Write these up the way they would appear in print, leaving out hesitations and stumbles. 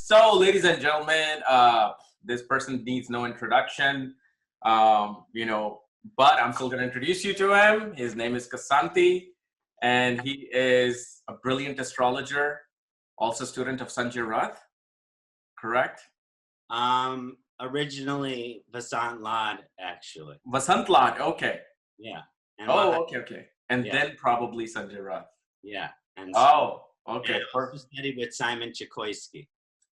So, ladies and gentlemen, this person needs no introduction, but I'm still going to introduce you to him. His name is Ksanati, and he is a brilliant astrologer, also student of Sanjay Rath, correct? Originally Vasant Lad, actually. Vasant Lad, okay. Yeah. And okay. And then probably Sanjay Rath. Yeah. And okay. And I also studied with Simon Chikoisky.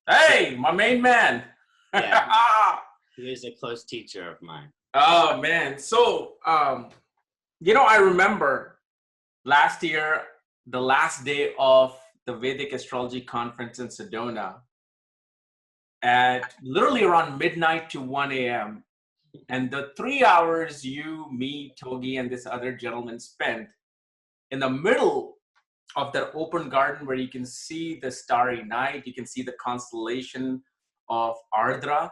Hey, my main man. Yeah. He was a close teacher of mine. Oh, man. So, I remember last year, the last day of the Vedic Astrology Conference in Sedona, at literally around midnight to 1 a.m. And the 3 hours you, me, Togi, and this other gentleman spent in the middle of that open garden where you can see the starry night, you can see the constellation of Ardra,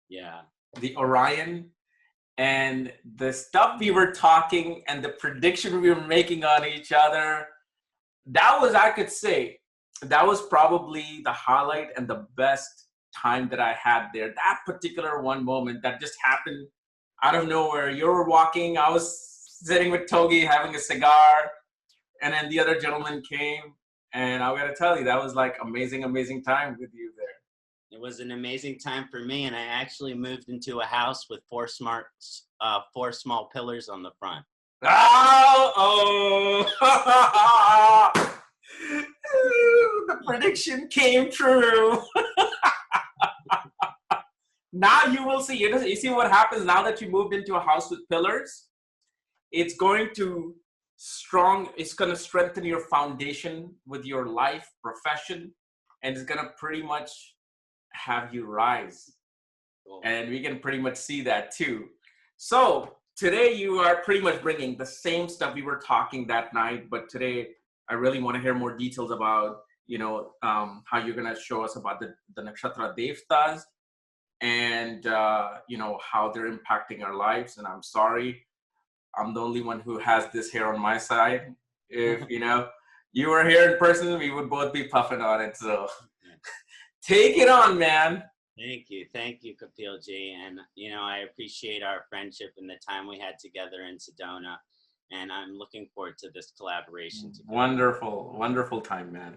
the Orion, and the stuff we were talking and the prediction we were making on each other. That was, I could say, that was probably the highlight and the best time that I had there. That particular one moment that just happened out of nowhere. You were walking, I was sitting with Togi having a cigar, and then the other gentleman came, and I gotta tell you, that was like amazing time with you there. It was an amazing time for me, and I actually moved into a house with four small pillars on the front. The prediction came true. Now you will see. You see what happens now that you moved into a house with pillars? It's going to strengthen your foundation with your life, profession, and it's going to pretty much have you rise. Cool. And we can pretty much see that too. So today you are pretty much bringing the same stuff we were talking that night, but today I really want to hear more details about, how you're going to show us about the Nakshatra Devtas and, how they're impacting our lives. And I'm sorry, I'm the only one who has this hair on my side. If, you were here in person, we would both be puffing on it. So take it on, man. Thank you, Kapiel Ji. And, I appreciate our friendship and the time we had together in Sedona. And I'm looking forward to this collaboration together. Wonderful time, man.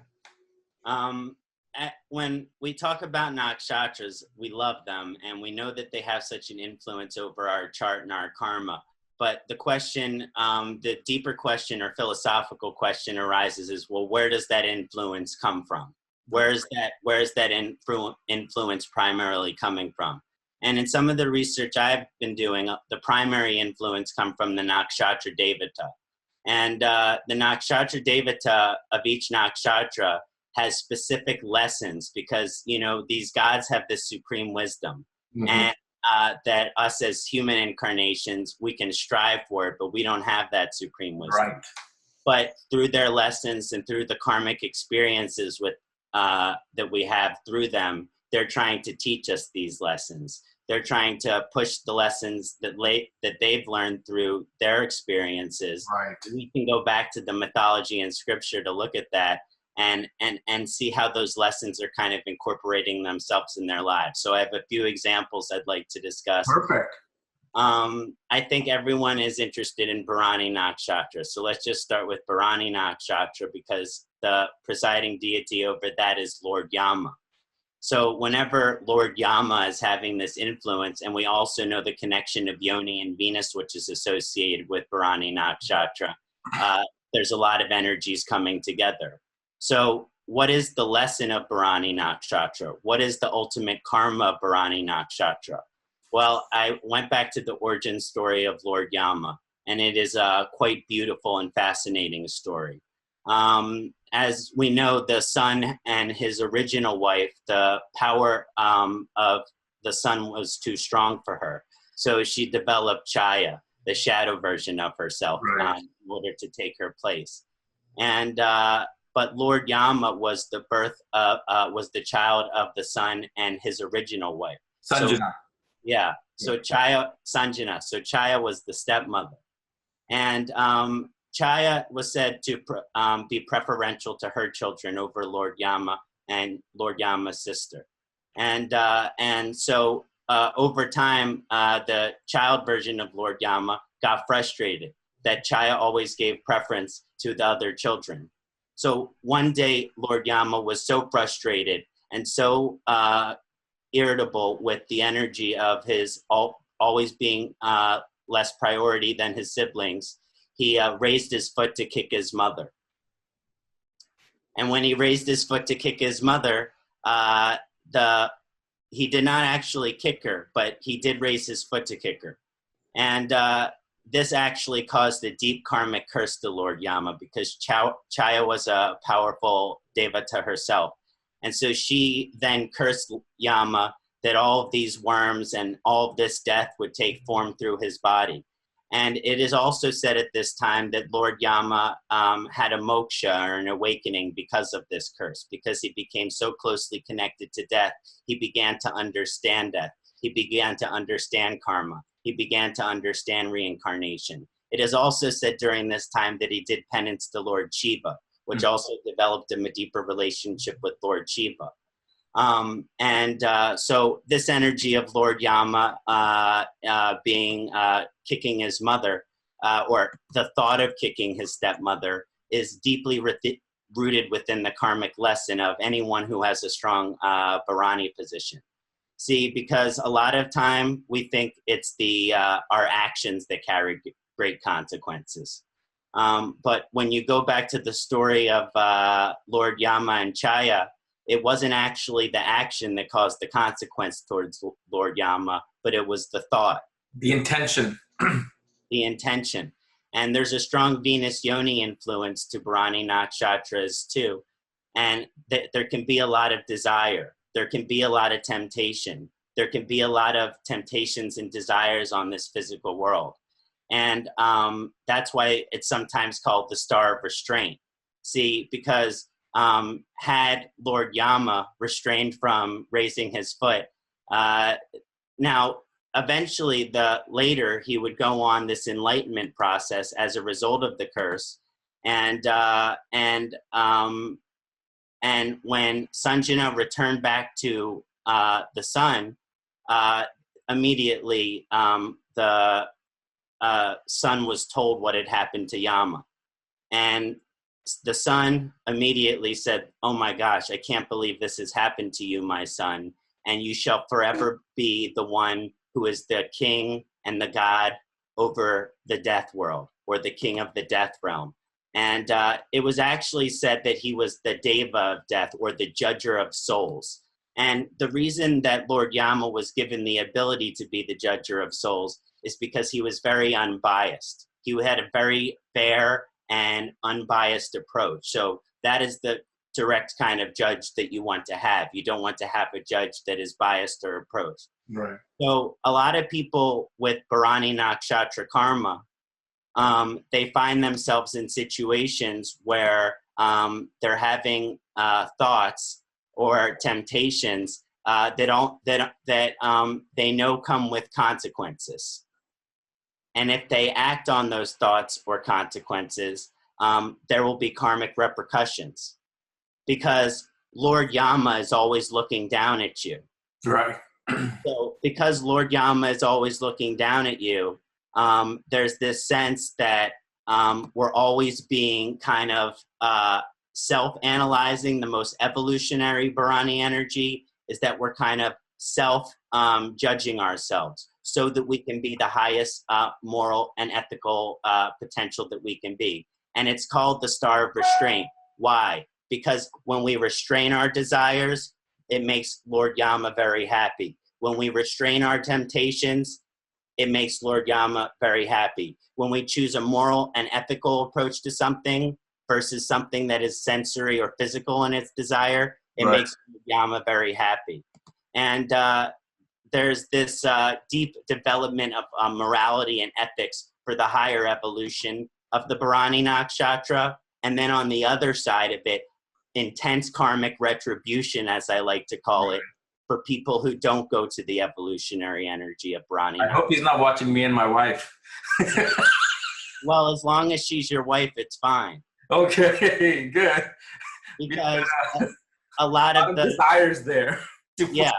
When we talk about nakshatras, we love them, and we know that they have such an influence over our chart and our karma. But the question, the deeper question or philosophical question arises is, well, where does that influence come from? Where is that influence primarily coming from? And in some of the research I've been doing, the primary influence come from the Nakshatra Devta. And the Nakshatra Devta of each nakshatra has specific lessons because, these gods have this supreme wisdom. Mm-hmm. And that us as human incarnations, we can strive for it, but we don't have that supreme wisdom. Right. But through their lessons and through the karmic experiences that we have through them, they're trying to teach us these lessons. They're trying to push the lessons that they've learned through their experiences. Right. We can go back to the mythology and scripture to look at that and see how those lessons are kind of incorporating themselves in their lives. So I have a few examples I'd like to discuss. Perfect. I think everyone is interested in Bharani Nakshatra. So let's just start with Bharani Nakshatra because the presiding deity over that is Lord Yama. So whenever Lord Yama is having this influence, and we also know the connection of Yoni and Venus, which is associated with Bharani Nakshatra, there's a lot of energies coming together. So what is the lesson of Bharani Nakshatra? What is the ultimate karma of Bharani Nakshatra? Well, I went back to the origin story of Lord Yama, and it is a quite beautiful and fascinating story. As we know, the sun and his original wife, the power of the sun was too strong for her. So she developed Chaya, the shadow version of herself, right, in order to take her place. And but Lord Yama was the child of the sun and his original wife. Sanjana. So Sanjana. So Chaya was the stepmother. And Chaya was said to be preferential to her children over Lord Yama and Lord Yama's sister. And so over time, the child version of Lord Yama got frustrated that Chaya always gave preference to the other children. So one day, Lord Yama was so frustrated and so irritable with the energy of his always being less priority than his siblings, he raised his foot to kick his mother. And when he raised his foot to kick his mother, he did not actually kick her, but he did raise his foot to kick her. And this actually caused a deep karmic curse to Lord Yama, because Chaya was a powerful devata herself. And so she then cursed Yama that all of these worms and all of this death would take form through his body. And it is also said at this time that Lord Yama had a moksha, or an awakening, because of this curse, because he became so closely connected to death. He began to understand death. He began to understand karma. He began to understand reincarnation. It is also said during this time that he did penance to Lord Shiva, which also developed him a deeper relationship with Lord Shiva. So this energy of Lord Yama kicking his mother, or the thought of kicking his stepmother, is deeply rooted within the karmic lesson of anyone who has a strong Bharani position. See, because a lot of time we think it's our actions that carry great consequences. But when you go back to the story of Lord Yama and Chaya, it wasn't actually the action that caused the consequence towards Lord Yama, but it was the thought. The intention. The intention. And there's a strong Venus Yoni influence to Bharani Nakshatras too. And there can be a lot of desire. There can be a lot of temptation. There can be a lot of temptations and desires on this physical world. And that's why it's sometimes called the star of restraint. See, because had Lord Yama restrained from raising his foot, now eventually later he would go on this enlightenment process as a result of the curse. And when Sanjana returned back to the sun, immediately the son was told what had happened to Yama. And the son immediately said, "Oh my gosh, I can't believe this has happened to you, my son. And you shall forever be the one who is the king and the god over the death world, or the king of the death realm." And it was actually said that he was the deva of death, or the judger of souls. And the reason that Lord Yama was given the ability to be the judger of souls is because he was very unbiased. He had a very fair and unbiased approach. So that is the direct kind of judge that you want to have. You don't want to have a judge that is biased or approached. Right. So a lot of people with Bharani Nakshatra karma, they find themselves in situations where they're having thoughts or temptations that they know come with consequences. And if they act on those thoughts or consequences, there will be karmic repercussions, because Lord Yama is always looking down at you. Right. So because Lord Yama is always looking down at you, there's this sense that we're always being kind of self-analyzing. The most evolutionary Bharani energy is that we're kind of self-judging ourselves, so that we can be the highest moral and ethical potential that we can be. And it's called the star of restraint. Why? Because when we restrain our desires, it makes Lord Yama very happy. When we restrain our temptations, it makes Lord Yama very happy. When we choose a moral and ethical approach to something versus something that is sensory or physical in its desire, it makes Lord Yama very happy. And there's this deep development of morality and ethics for the higher evolution of the Bharani Nakshatra. And then on the other side of it, intense karmic retribution, as I like to call it, for people who don't go to the evolutionary energy of Bharani Nakshatra. I hope he's not watching me and my wife. Well, as long as she's your wife, it's fine. Okay, good. Because a lot A of lot of the, desires there. yeah,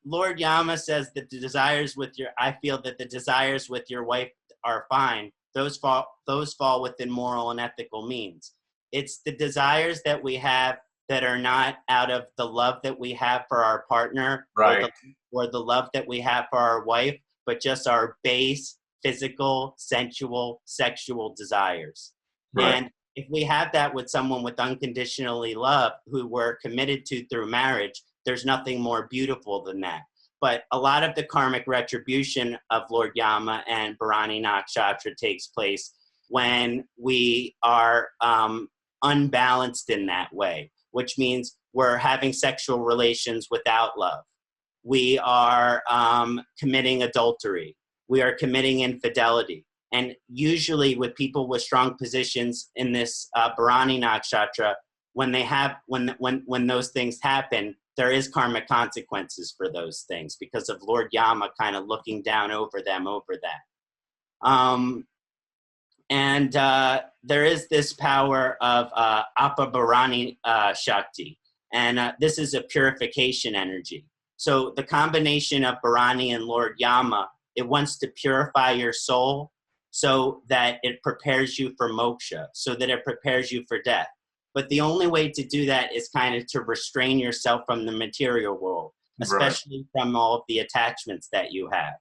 Lord Yama says that I feel that the desires with your wife are fine. Those fall within moral and ethical means. It's the desires that we have that are not out of the love that we have for our partner, Right. or the love that we have for our wife, but just our base physical, sensual, sexual desires. Right. And if we have that with someone with unconditionally love who we're committed to through marriage, there's nothing more beautiful than that. But a lot of the karmic retribution of Lord Yama and Bharani Nakshatra takes place when we are unbalanced in that way, which means we're having sexual relations without love. We are committing adultery. We are committing infidelity. And usually with people with strong positions in this Bharani Nakshatra, when those things happen, there is karmic consequences for those things because of Lord Yama kind of looking down over them over that. And there is this power of Apabharani Shakti, and this is a purification energy. So the combination of Bharani and Lord Yama, it wants to purify your soul so that it prepares you for moksha, so that it prepares you for death. But the only way to do that is kind of to restrain yourself from the material world, especially from all of the attachments that you have.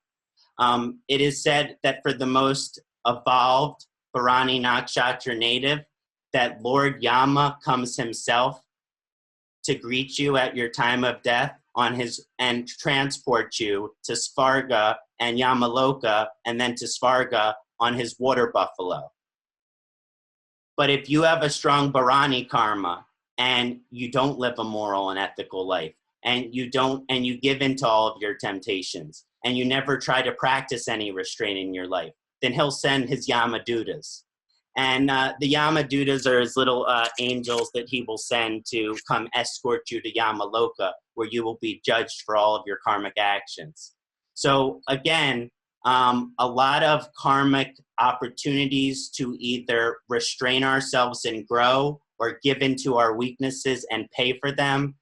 It is said that for the most evolved Bharani Nakshatra native, that Lord Yama comes himself to greet you at your time of death and transport you to Svarga and Yamaloka, and then to Svarga on his water buffalo. But if you have a strong Bharani karma and you don't live a moral and ethical life, and you give in to all of your temptations, and you never try to practice any restraint in your life, then he'll send his Yamadutas. And the Yamadutas are his little angels that he will send to come escort you to Yamaloka, where you will be judged for all of your karmic actions. So again, a lot of karmic opportunities to either restrain ourselves and grow, or give into our weaknesses and pay for them,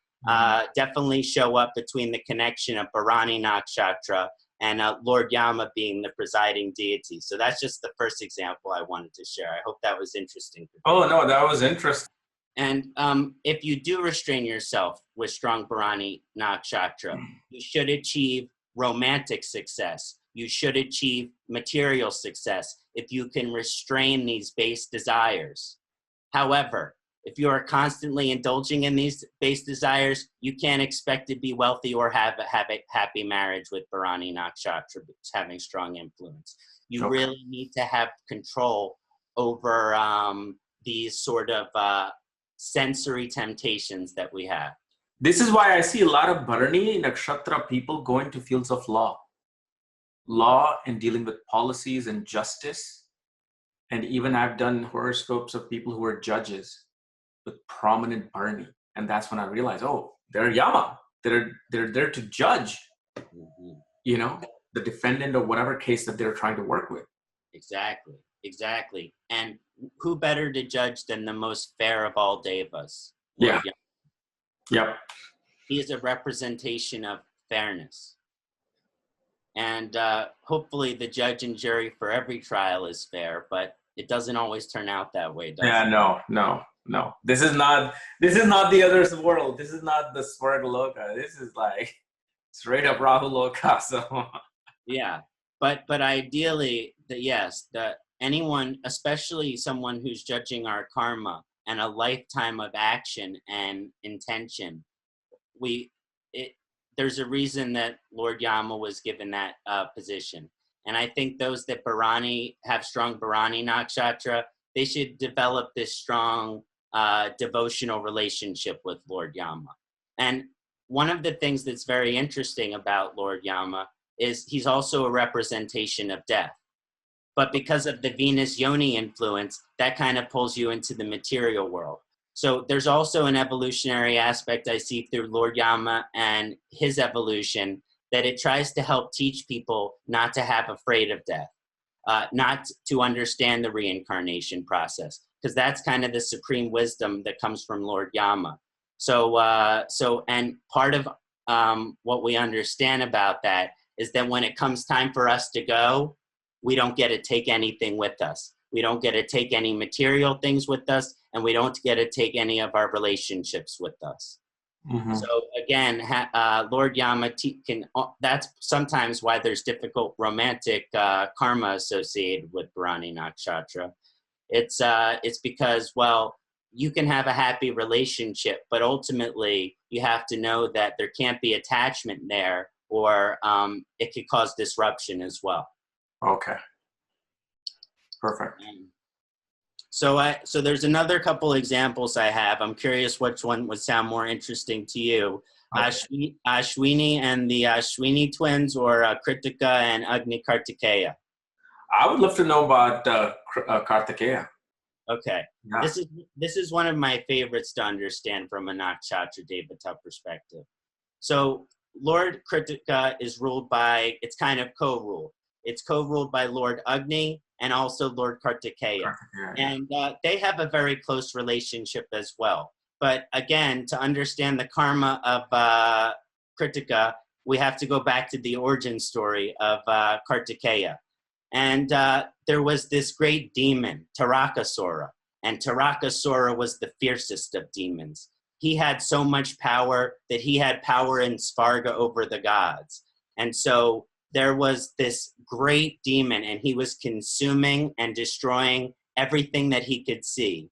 definitely show up between the connection of Bharani Nakshatra and Lord Yama being the presiding deity. So that's just the first example I wanted to share. I hope that was interesting. Oh, no, that was interesting. And if you do restrain yourself with strong Bharani Nakshatra, you should achieve romantic success. You should achieve material success if you can restrain these base desires. However, if you are constantly indulging in these base desires, you can't expect to be wealthy or have a happy marriage with Bharani Nakshatra having strong influence. You really need to have control over these sort of sensory temptations that we have. This is why I see a lot of Bharani Nakshatra people going to fields of law and dealing with policies and justice. And even I've done horoscopes of people who are judges with prominent Bharani. And that's when I realized, oh, they're Yama. They're there to judge, you know, the defendant of whatever case that they're trying to work with. Exactly. And who better to judge than the most fair of all devas? Yeah. Yep. He is a representation of fairness. And hopefully the judge and jury for every trial is fair, but it doesn't always turn out that way, does it? No. This is not the other world. This is not the Svargaloka. This is like straight up Rahuloka. So yeah. But ideally, anyone, especially someone who's judging our karma and a lifetime of action and intention, there's a reason that Lord Yama was given that position. And I think those that have strong Bharani Nakshatra, they should develop this strong devotional relationship with Lord Yama. And one of the things that's very interesting about Lord Yama is he's also a representation of death. But because of the Venus Yoni influence, that kind of pulls you into the material world. So there's also an evolutionary aspect I see through Lord Yama and his evolution, that it tries to help teach people not to have afraid of death. not to understand the reincarnation process, because that's kind of the supreme wisdom that comes from Lord Yama. And part of what we understand about that is that when it comes time for us to go, we don't get to take anything with us. We don't get to take any material things with us, and we don't get to take any of our relationships with us. Mm-hmm. So again, Lord Yama that's sometimes why there's difficult romantic karma associated with Bharani Nakshatra. It's because, well, you can have a happy relationship, but ultimately you have to know that there can't be attachment there, or it could cause disruption as well. Okay. Perfect. So there's another couple examples I have. I'm curious which one would sound more interesting to you. Okay. Ashwini and the Ashwini twins, or Kritika and Agni Kartikeya? I would love to know about Kartikeya. Okay. Yeah. This is one of my favorites to understand from a Nakshatra Devta perspective. So Lord Kritika is ruled by, it's kind of co-ruled. It's co-ruled by Lord Agni and also Lord Kartikeya. And they have a very close relationship as well. But again, to understand the karma of Kritika, we have to go back to the origin story of Kartikeya. And there was this great demon, Tarakasura. And Tarakasura was the fiercest of demons. He had so much power that he had power in Svarga over the gods. And so there was this great demon, and he was consuming and destroying everything that he could see.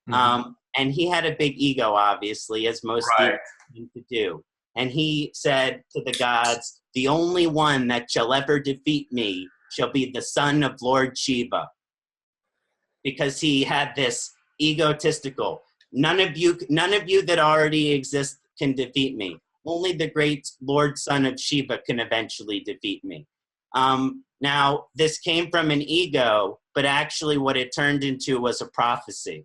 Mm-hmm. And he had a big ego, obviously, as most demons need to do. And he said to the gods, the only one that shall ever defeat me shall be the son of Lord Shiva. Because he had this egotistical, none of you that already exist can defeat me. Only the great Lord Son of Shiva can eventually defeat me. Now, this came from an ego, but actually what it turned into was a prophecy.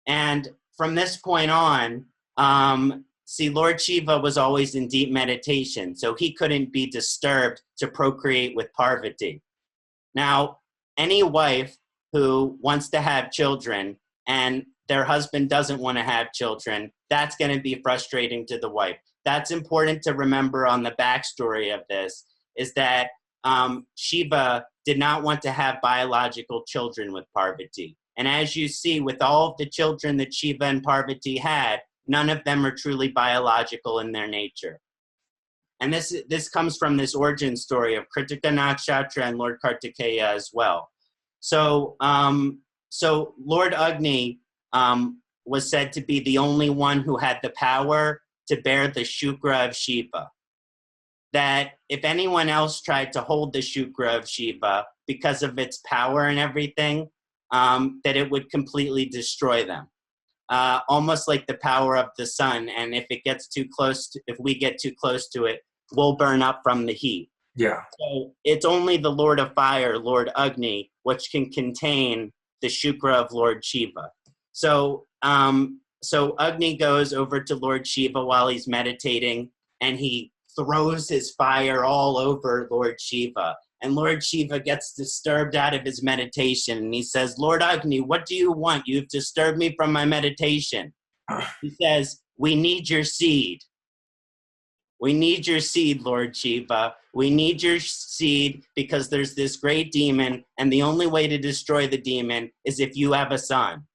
And from this point on, Lord Shiva was always in deep meditation, so he couldn't be disturbed to procreate with Parvati. Now, any wife who wants to have children and their husband doesn't want to have children, that's going to be frustrating to the wife. That's important to remember on the backstory of this, is that Shiva did not want to have biological children with Parvati. And as you see, with all of the children that Shiva and Parvati had, none of them are truly biological in their nature. And this comes from this origin story of Kritika Nakshatra and Lord Kartikeya as well. So Lord Agni was said to be the only one who had the power to bear the Shukra of Shiva. That if anyone else tried to hold the Shukra of Shiva because of its power and everything, that it would completely destroy them. Almost like the power of the sun. And if it gets too close, if we get too close to it, we'll burn up from the heat. Yeah. So it's only the Lord of Fire, Lord Agni, which can contain the Shukra of Lord Shiva. So Agni goes over to Lord Shiva while he's meditating, and he throws his fire all over Lord Shiva. And Lord Shiva gets disturbed out of his meditation, and he says, Lord Agni, what do you want? You've disturbed me from my meditation. He says, we need your seed. We need your seed, Lord Shiva. We need your seed because there's this great demon, and the only way to destroy the demon is if you have a son.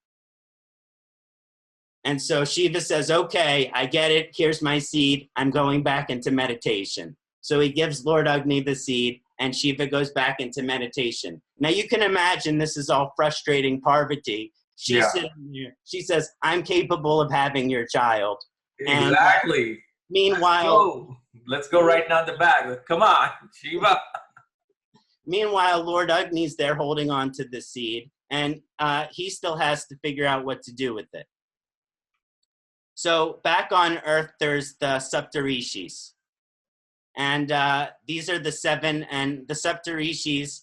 And so Shiva says, okay, I get it. Here's my seed. I'm going back into meditation. So he gives Lord Agni the seed, and Shiva goes back into meditation. Now you can imagine this is all frustrating Parvati. She's sitting there. She says, I'm capable of having your child. Exactly. And, meanwhile, let's go right now the back. Come on, Shiva. Meanwhile, Lord Agni's there holding on to the seed, and he still has to figure out what to do with it. So back on Earth, there's the Saptarishis. And these are the seven, and the Saptarishis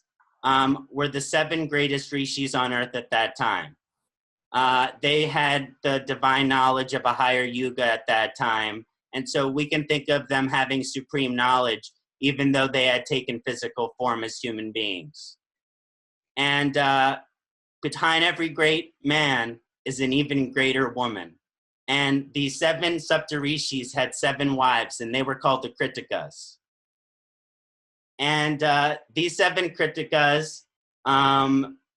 were the seven greatest rishis on Earth at that time. They had the divine knowledge of a higher yuga at that time. And so we can think of them having supreme knowledge, even though they had taken physical form as human beings. And behind every great man is an even greater woman. And the 7 Saptarishis had 7 wives, and they were called the Kritikas. And these 7 Kritikas,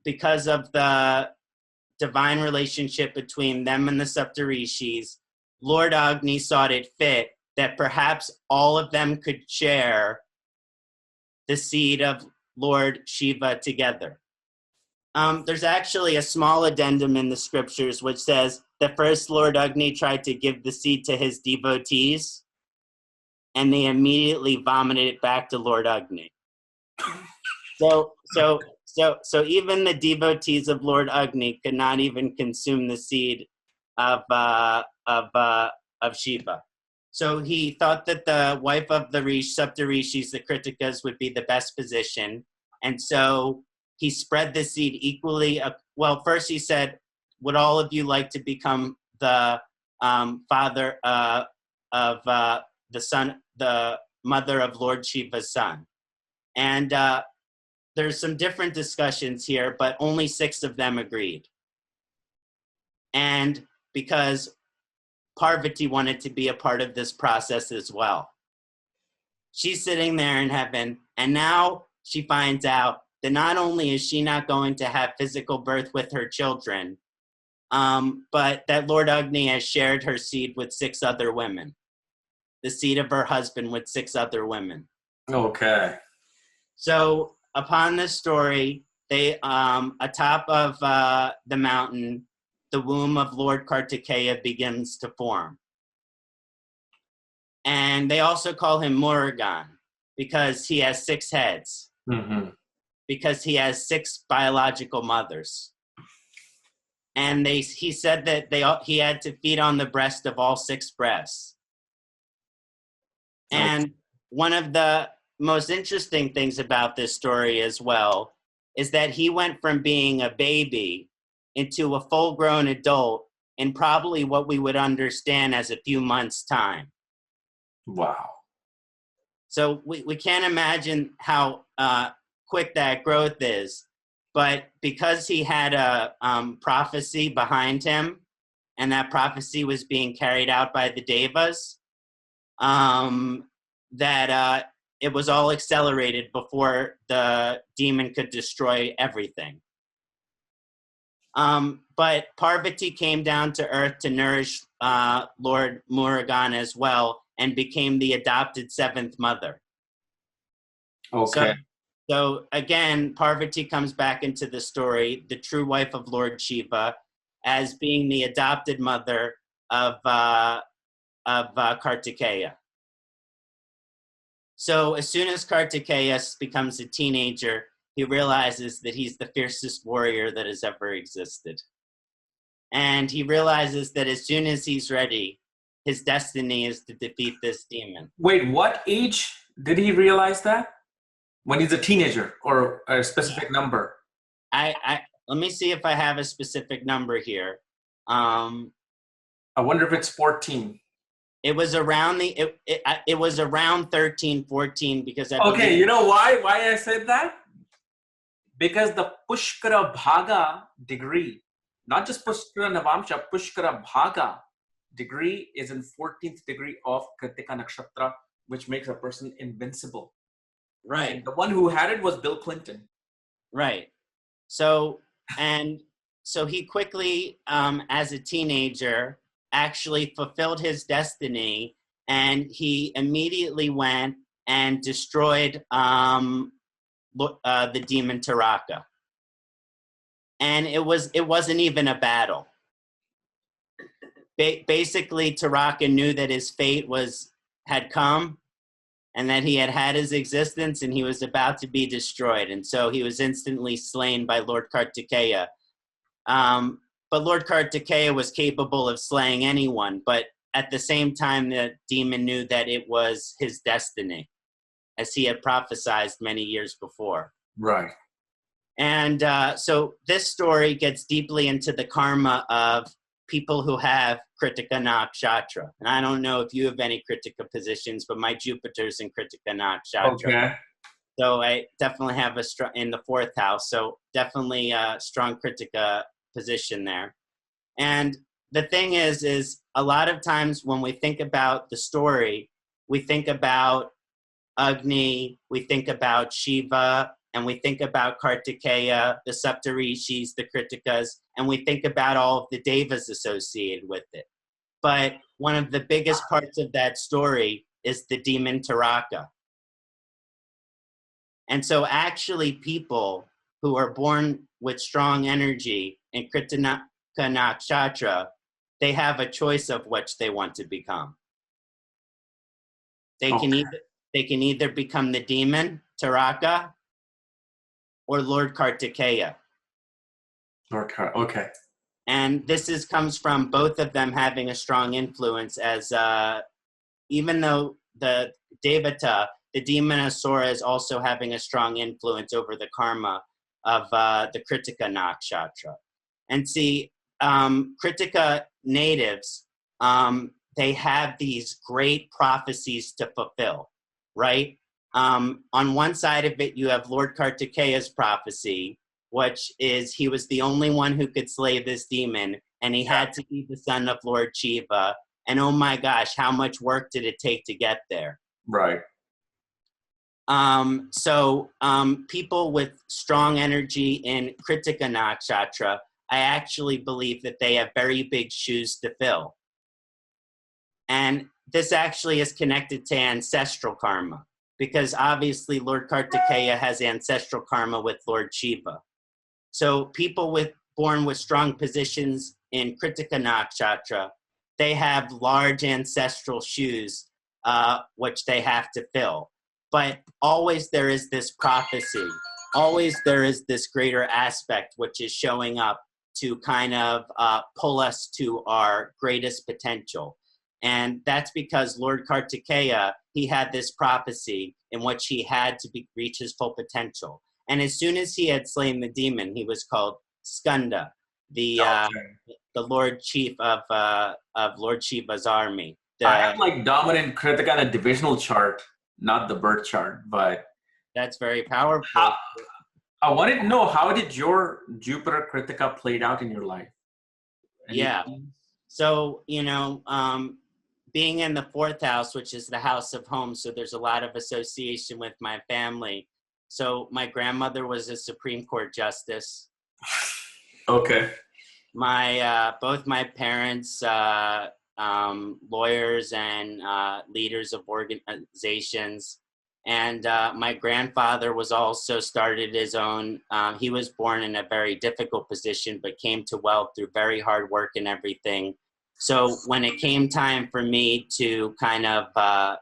because of the divine relationship between them and the Saptarishis, Lord Agni thought it fit that perhaps all of them could share the seed of Lord Shiva together. There's actually a small addendum in the scriptures which says that first Lord Agni tried to give the seed to his devotees, and they immediately vomited it back to Lord Agni. So even the devotees of Lord Agni could not even consume the seed of Shiva. So he thought that the wife of the Saptarishis, the Kritikas, would be the best position, and so he spread the seed equally. Well, first he said, "Would all of you like to become the father of the son, the mother of Lord Shiva's son?" And there's some different discussions here, but only 6 of them agreed. And because Parvati wanted to be a part of this process as well. She's sitting there in heaven, and now she finds out that not only is she not going to have physical birth with her children, but that Lord Agni has shared her seed with 6 other women, the seed of her husband with 6 other women. Okay. So upon this story, they atop of the mountain, the womb of Lord Kartikeya begins to form. And they also call him Murugan because he has 6 heads. Mm-hmm. Because he has 6 biological mothers. And he said that he had to feed on the breast of all 6 breasts. And one of the most interesting things about this story as well is that he went from being a baby into a full-grown adult in probably what we would understand as a few months' time. Wow. So we can't imagine how quick that growth is, but because he had a prophecy behind him, and that prophecy was being carried out by the Devas, that it was all accelerated before the demon could destroy everything. But Parvati came down to earth to nourish Lord Murugan as well, and became the adopted 7th mother. Okay. So again, Parvati comes back into the story, the true wife of Lord Shiva, as being the adopted mother of Kartikeya. So as soon as Kartikeya becomes a teenager, he realizes that he's the fiercest warrior that has ever existed. And he realizes that as soon as he's ready, his destiny is to defeat this demon. Wait, what age did he realize that? When he's a teenager, or a specific number? I let me see if I have a specific number here. I wonder if it's 14. It was around it was around 13, 14 because I Okay, believe, you know why I said that? Because the Pushkara Bhaga degree, not just Pushkara Navamsha, Pushkara Bhaga degree is in 14th degree of Kritika Nakshatra, which makes a person invincible. right. And the one who had it was Bill Clinton. Right. So he quickly, as a teenager, actually fulfilled his destiny, and he immediately went and destroyed the Demon Taraka. And it wasn't even a battle. Basically, Taraka knew that his fate had come, and that he had his existence, and he was about to be destroyed. And so he was instantly slain by Lord Kartikeya. But Lord Kartikeya was capable of slaying anyone, but at the same time, the demon knew that it was his destiny, as he had prophesied many years before. Right. And so this story gets deeply into the karma of people who have Kritika Nakshatra. And I don't know if you have any Kritika positions, but my Jupiter's in Kritika Nakshatra. Okay. So I definitely have a strong in the fourth house. So definitely a strong Kritika position there. And the thing is a lot of times when we think about the story, we think about Agni, we think about Shiva, and we think about Kartikeya, the Saptarishis, the Kritikas, and we think about all of the devas associated with it. But one of the biggest parts of that story is the Demon Taraka. And so actually people who are born with strong energy in Kritika Nakshatra, they have a choice of which they want to become. They can either become the demon Taraka or Lord Kartikeya. Okay. And this comes from both of them having a strong influence, as even though the Devata, the demon Asura, is also having a strong influence over the karma of the Kritika Nakshatra. And see, Kritika natives, they have these great prophecies to fulfill, right? On one side of it, you have Lord Kartikeya's prophecy, which is he was the only one who could slay this demon, and he had to be the son of Lord Shiva. And oh my gosh, how much work did it take to get there? Right. So people with strong energy in Kritika Nakshatra, I actually believe that they have very big shoes to fill. And this actually is connected to ancestral karma, because obviously Lord Kartikeya has ancestral karma with Lord Shiva. So people born with strong positions in Kritika Nakshatra, they have large ancestral shoes, which they have to fill. But always there is this prophecy. Always there is this greater aspect, which is showing up to kind of pull us to our greatest potential. And that's because Lord Kartikeya, he had this prophecy in which he had to reach his full potential. And as soon as he had slain the demon, he was called Skanda, the Lord Chief of Lord Shiva's army. I have like dominant Kritika in a divisional chart, not the birth chart, but that's very powerful. I wanted to know, how did your Jupiter Kritika played out in your life? So, being in the fourth house, which is the house of home, so there's a lot of association with my family. So my grandmother was a Supreme Court justice. Okay. Both my parents, lawyers and leaders of organizations. And my grandfather was also started his own, he was born in a very difficult position, but came to wealth through very hard work and everything. So when it came time for me to kind of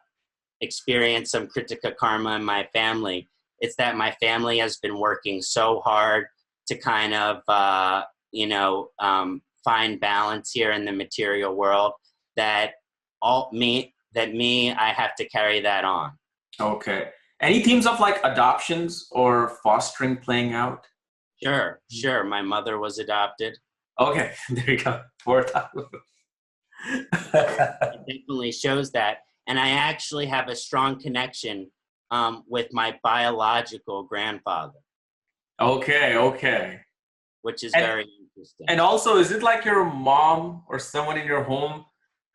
experience some Kritika karma in my family, it's that my family has been working so hard to kind of, find balance here in the material world that I have to carry that on. Okay. Any themes of like adoptions or fostering playing out? Sure. My mother was adopted. Okay, there you go. It definitely shows that. And I actually have a strong connection with my biological grandfather. Okay. Which is very interesting. And also, is it like your mom or someone in your home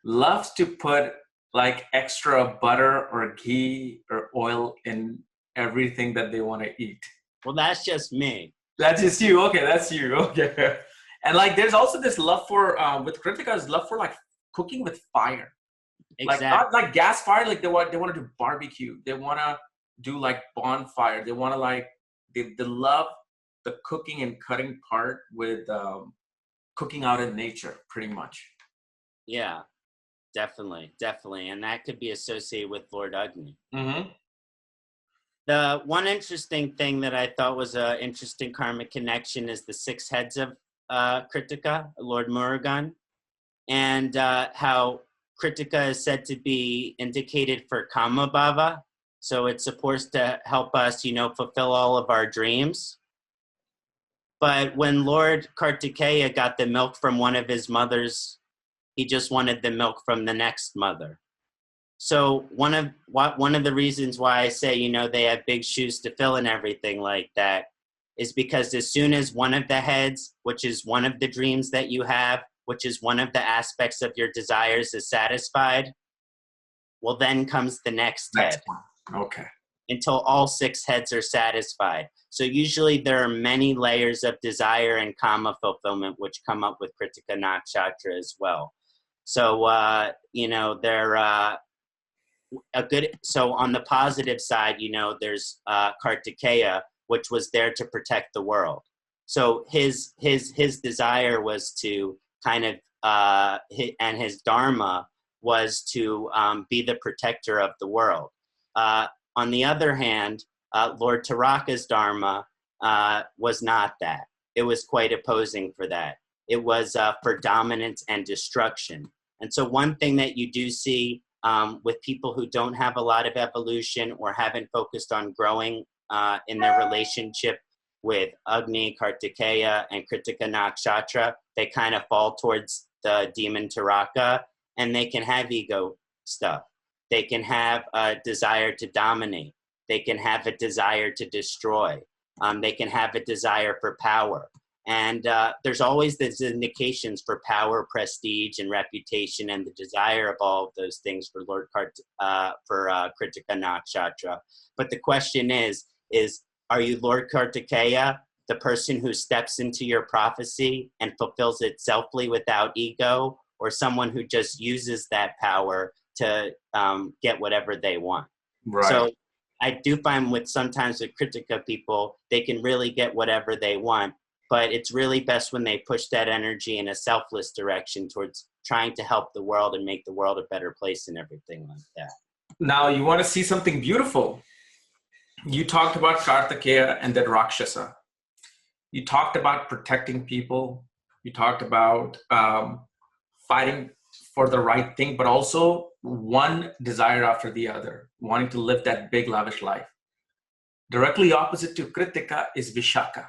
loves to put like extra butter or ghee or oil in everything that they want to eat? Well, that's just me. That's just you. Okay, that's you. Okay. And like, there's also this love for, with Kritika's love for like cooking with fire. Exactly. Like not like gas fire, like they want to do barbecue. They want to do like bonfire. They want to like, they love the cooking and cutting part with cooking out in nature, pretty much. Yeah, definitely. And that could be associated with Lord Agni. Mm-hmm. The one interesting thing that I thought was an interesting karmic connection is the 6 heads of Kritika, Lord Murugan, and how Kritika is said to be indicated for Kama Bhava. So it's supposed to help us, fulfill all of our dreams. But when Lord Kartikeya got the milk from one of his mothers, he just wanted the milk from the next mother. So one of the reasons why I say, you know, they have big shoes to fill and everything like that is because as soon as one of the heads, which is one of the dreams that you have, which is one of the aspects of your desires, is satisfied, well, then comes the next head. Okay. Until all 6 heads are satisfied. So usually there are many layers of desire and kama fulfillment which come up with Kritika Nakshatra as well. So, you know, they're so on the positive side, you know, there's Kartikeya, which was there to protect the world. So his desire was to kind of, and his dharma was to be the protector of the world. On the other hand, Lord Taraka's dharma was not that. It was quite opposing for that. It was for dominance and destruction. And so one thing that you do see with people who don't have a lot of evolution or haven't focused on growing in their relationship with Agni, Kartikeya, and Kritika Nakshatra, they kind of fall towards the Demon Taraka, and they can have ego stuff. They can have a desire to dominate. They can have a desire to destroy. They can have a desire for power. And there's always these indications for power, prestige, and reputation, and the desire of all of those things for Kritika Nakshatra. But the question is, are you Lord Kartikeya, the person who steps into your prophecy and fulfills it selfly without ego, or someone who just uses that power to get whatever they want? Right. So I do find sometimes with Kritika people, they can really get whatever they want, but it's really best when they push that energy in a selfless direction towards trying to help the world and make the world a better place and everything like that. Now, you want to see something beautiful. You talked about Kartikeya and that Rakshasa. You talked about protecting people. You talked about fighting for the right thing, but also one desire after the other, wanting to live that big, lavish life. Directly opposite to Kritika is Vishaka,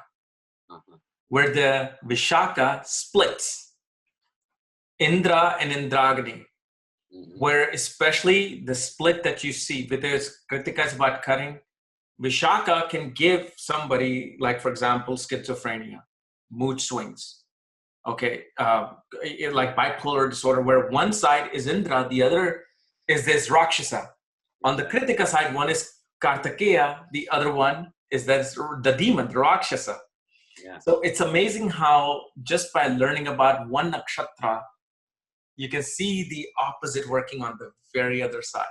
where the Vishaka splits Indra and Indragni, where especially the split that you see, because Kritika is about cutting, Vishaka can give somebody, like, for example, schizophrenia, mood swings, okay, like bipolar disorder, where one side is Indra, the other is this Rakshasa. On the Kritika side, one is Kartikeya, the other one is the demon, the Rakshasa. Yeah. So it's amazing how just by learning about one nakshatra, you can see the opposite working on the very other side.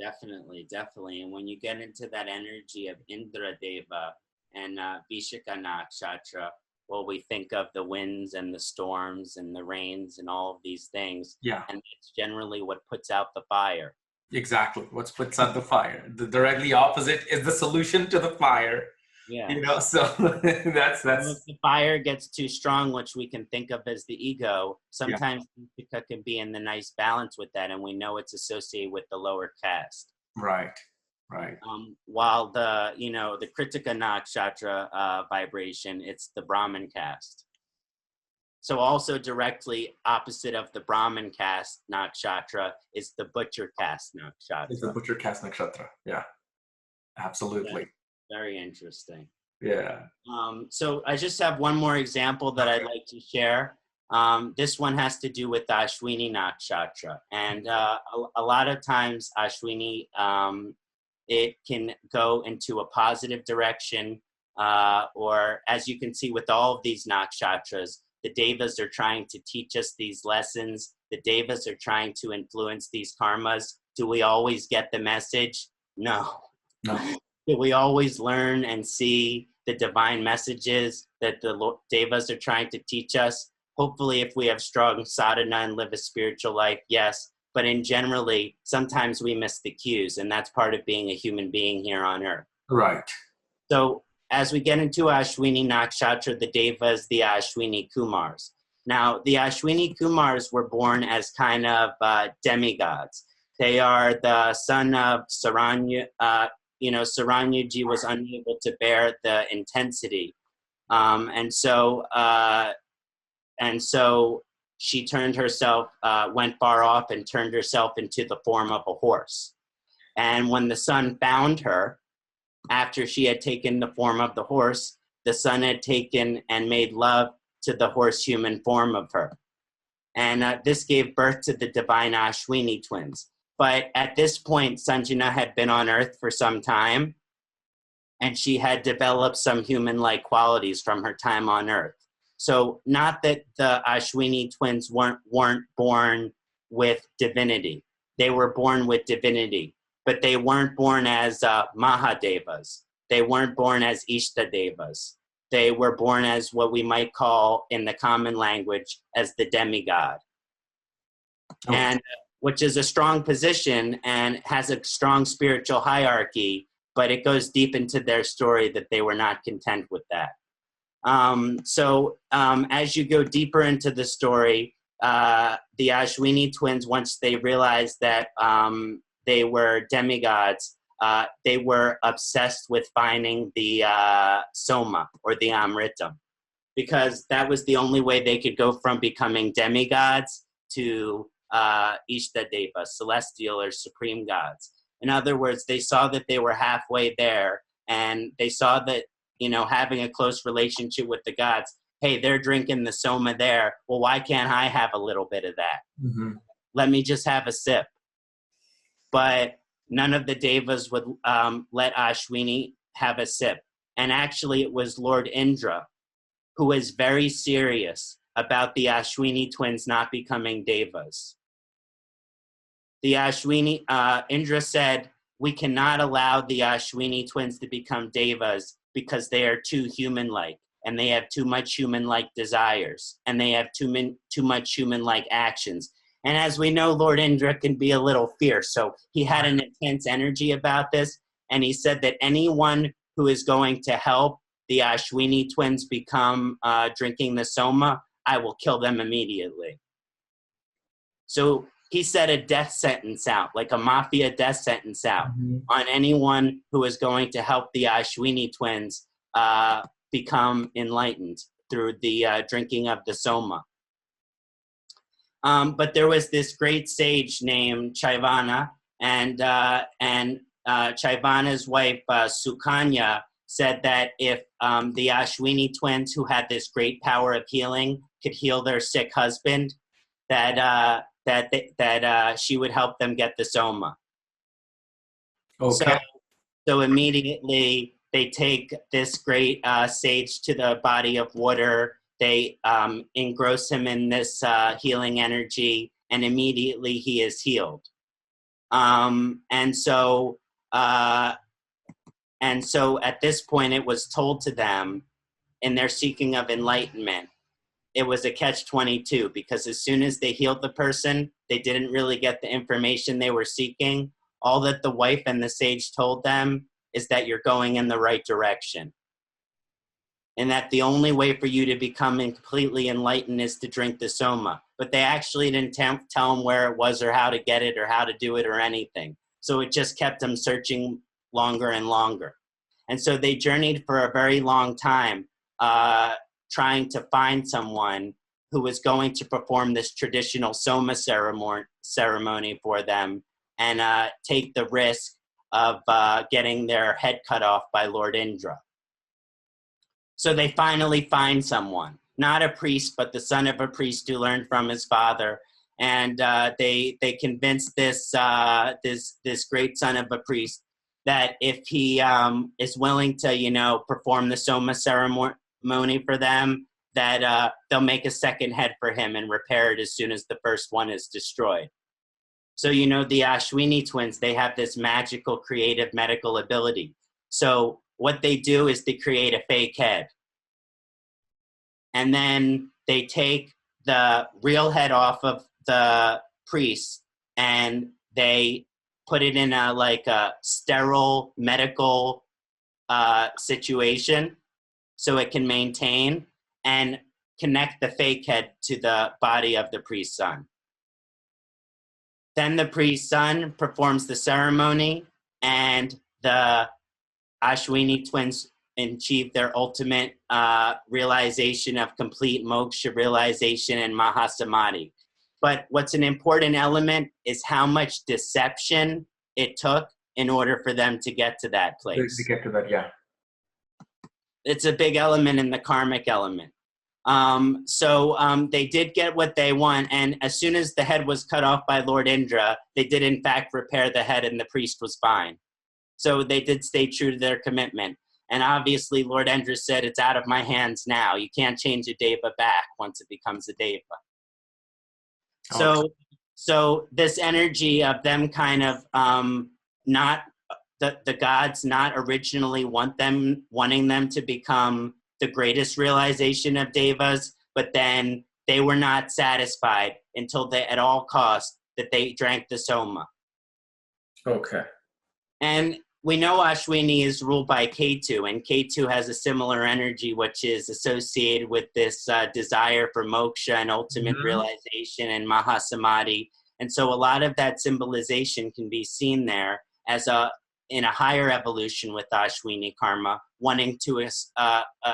Definitely. And when you get into that energy of Indra Deva and Vishaka Nakshatra, well, we think of the winds and the storms and the rains and all of these things. Yeah. And it's generally what puts out the fire. Exactly. What puts out the fire. The directly opposite is the solution to the fire. Yeah. You know, so that's if the fire gets too strong, which we can think of as the ego, sometimes Kritika can be in the nice balance with that, and we know it's associated with the lower caste. Right. While the Kritika Nakshatra vibration, it's the Brahmin caste. So also directly opposite of the Brahmin caste nakshatra is the butcher caste nakshatra. It's the butcher caste nakshatra. Yeah, absolutely. Yeah, very interesting. Yeah. So I just have one more example that I'd like to share. This one has to do with the Ashwini nakshatra. And a lot of times Ashwini, it can go into a positive direction, or as you can see with all of these nakshatras, the devas are trying to teach us these lessons. The devas are trying to influence these karmas. Do we always get the message? No. Do we always learn and see the divine messages that the devas are trying to teach us? Hopefully, if we have strong sadhana and live a spiritual life, yes. But in generally, sometimes we miss the cues, and that's part of being a human being here on earth. Right. So as we get into Ashwini Nakshatra, the devas, the Ashwini Kumars. Now, the Ashwini Kumars were born as kind of demigods. They are the son of Saranya. Saranyaji was unable to bear the intensity. And so she turned herself, went far off and turned herself into the form of a horse. And when the sun found her, after she had taken the form of the horse, the sun had taken and made love to the horse-human form of her. And this gave birth to the divine Ashwini twins. But at this point, Sanjana had been on Earth for some time, and she had developed some human-like qualities from her time on Earth. So not that the Ashwini twins weren't born with divinity. They were born with divinity, but they weren't born as Mahadevas. They weren't born as Ishtadevas. They were born as what we might call in the common language as the demigod. Oh. And which is a strong position and has a strong spiritual hierarchy, but it goes deep into their story that they were not content with that. As you go deeper into the story, the Ashwini twins, once they realized that they were demigods, they were obsessed with finding the Soma, or the Amritam, because that was the only way they could go from becoming demigods to Ishtadevas, celestial or supreme gods. In other words, they saw that they were halfway there, and they saw that, having a close relationship with the gods, hey, they're drinking the Soma there. Well, why can't I have a little bit of that? Mm-hmm. Let me just have a sip. But none of the Devas would let Ashwini have a sip. And actually, it was Lord Indra who was very serious about the Ashwini twins not becoming Devas. The Ashwini, Indra said, we cannot allow the Ashwini twins to become Devas because they are too human-like, and they have too much human-like desires, and they have too much human-like actions. And as we know, Lord Indra can be a little fierce, so he had an intense energy about this, and he said that anyone who is going to help the Ashwini twins become drinking the Soma, I will kill them immediately. So he set a death sentence out, like a mafia death sentence out, on anyone who is going to help the Ashwini twins become enlightened through the drinking of the Soma. But there was this great sage named Chaivana, and Chaivana's wife, Sukanya, said that if the Ashwini twins, who had this great power of healing, could heal their sick husband, that she would help them get the Soma. Okay. So immediately they take this great sage to the body of water. They engross him in this healing energy, and immediately he is healed. And so at this point, it was told to them in their seeking of enlightenment, it was a catch-22, because as soon as they healed the person, they didn't really get the information they were seeking. All that the wife and the sage told them is that you're going in the right direction, and that the only way for you to become completely enlightened is to drink the Soma. But they actually didn't tell them where it was or how to get it or how to do it or anything. So it just kept them searching longer and longer. And so they journeyed for a very long time, trying to find someone who was going to perform this traditional Soma ceremony for them, and take the risk of getting their head cut off by Lord Indra. So they finally find someone, not a priest, but the son of a priest who learned from his father. And they convinced this great son of a priest that if he is willing to, perform the Soma ceremony for them, that they'll make a second head for him and repair it as soon as the first one is destroyed. So, the Ashwini twins, they have this magical, creative medical ability. So what they do is they create a fake head. And then they take the real head off of the priest, and they put it in a sterile medical situation so it can maintain, and connect the fake head to the body of the priest's son. Then the priest's son performs the ceremony, and the Ashwini twins achieve their ultimate realization of complete moksha realization and mahasamadhi. But what's an important element is how much deception it took in order for them to get to that place. To get to that, yeah. It's a big element in the karmic element. They did get what they want, and as soon as the head was cut off by Lord Indra, they did in fact repair the head and the priest was fine. So they did stay true to their commitment. And obviously Lord Indra said, it's out of my hands now. You can't change a deva back once it becomes a deva. So this energy of them kind of not the gods not originally wanting them to become the greatest realization of devas, but then they were not satisfied until they at all costs that they drank the soma. Okay. And we know Ashwini is ruled by Ketu, and Ketu has a similar energy, which is associated with this desire for moksha and ultimate realization and mahasamadhi. And so a lot of that symbolization can be seen there as in a higher evolution with Ashwini karma, wanting to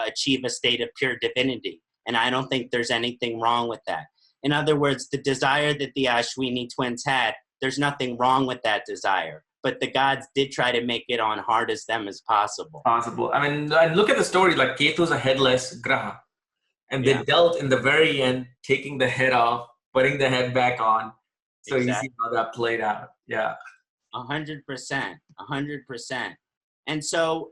achieve a state of pure divinity. And I don't think there's anything wrong with that. In other words, the desire that the Ashwini twins had, there's nothing wrong with that desire. But the gods did try to make it on hard as them as possible. I mean, look at the story, like Ketu's a headless graha. And they dealt in the very end, taking the head off, putting the head back on. So exactly. You see how that played out. Yeah. 100%. 100%. And so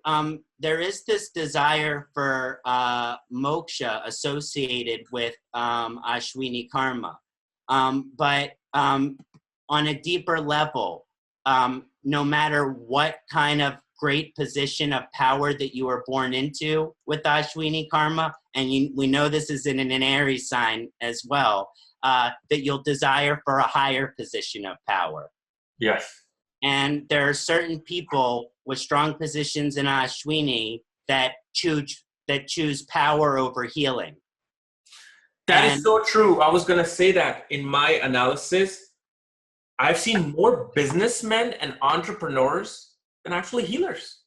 there is this desire for moksha associated with Ashwini karma. But on a deeper level, no matter what kind of great position of power that you were born into with Ashwini karma, and we know this is in an Aries sign as well, that you'll desire for a higher position of power. Yes. And there are certain people with strong positions in Ashwini that choose power over healing. That is so true. I was going to say that in my analysis. I've seen more businessmen and entrepreneurs than actually healers.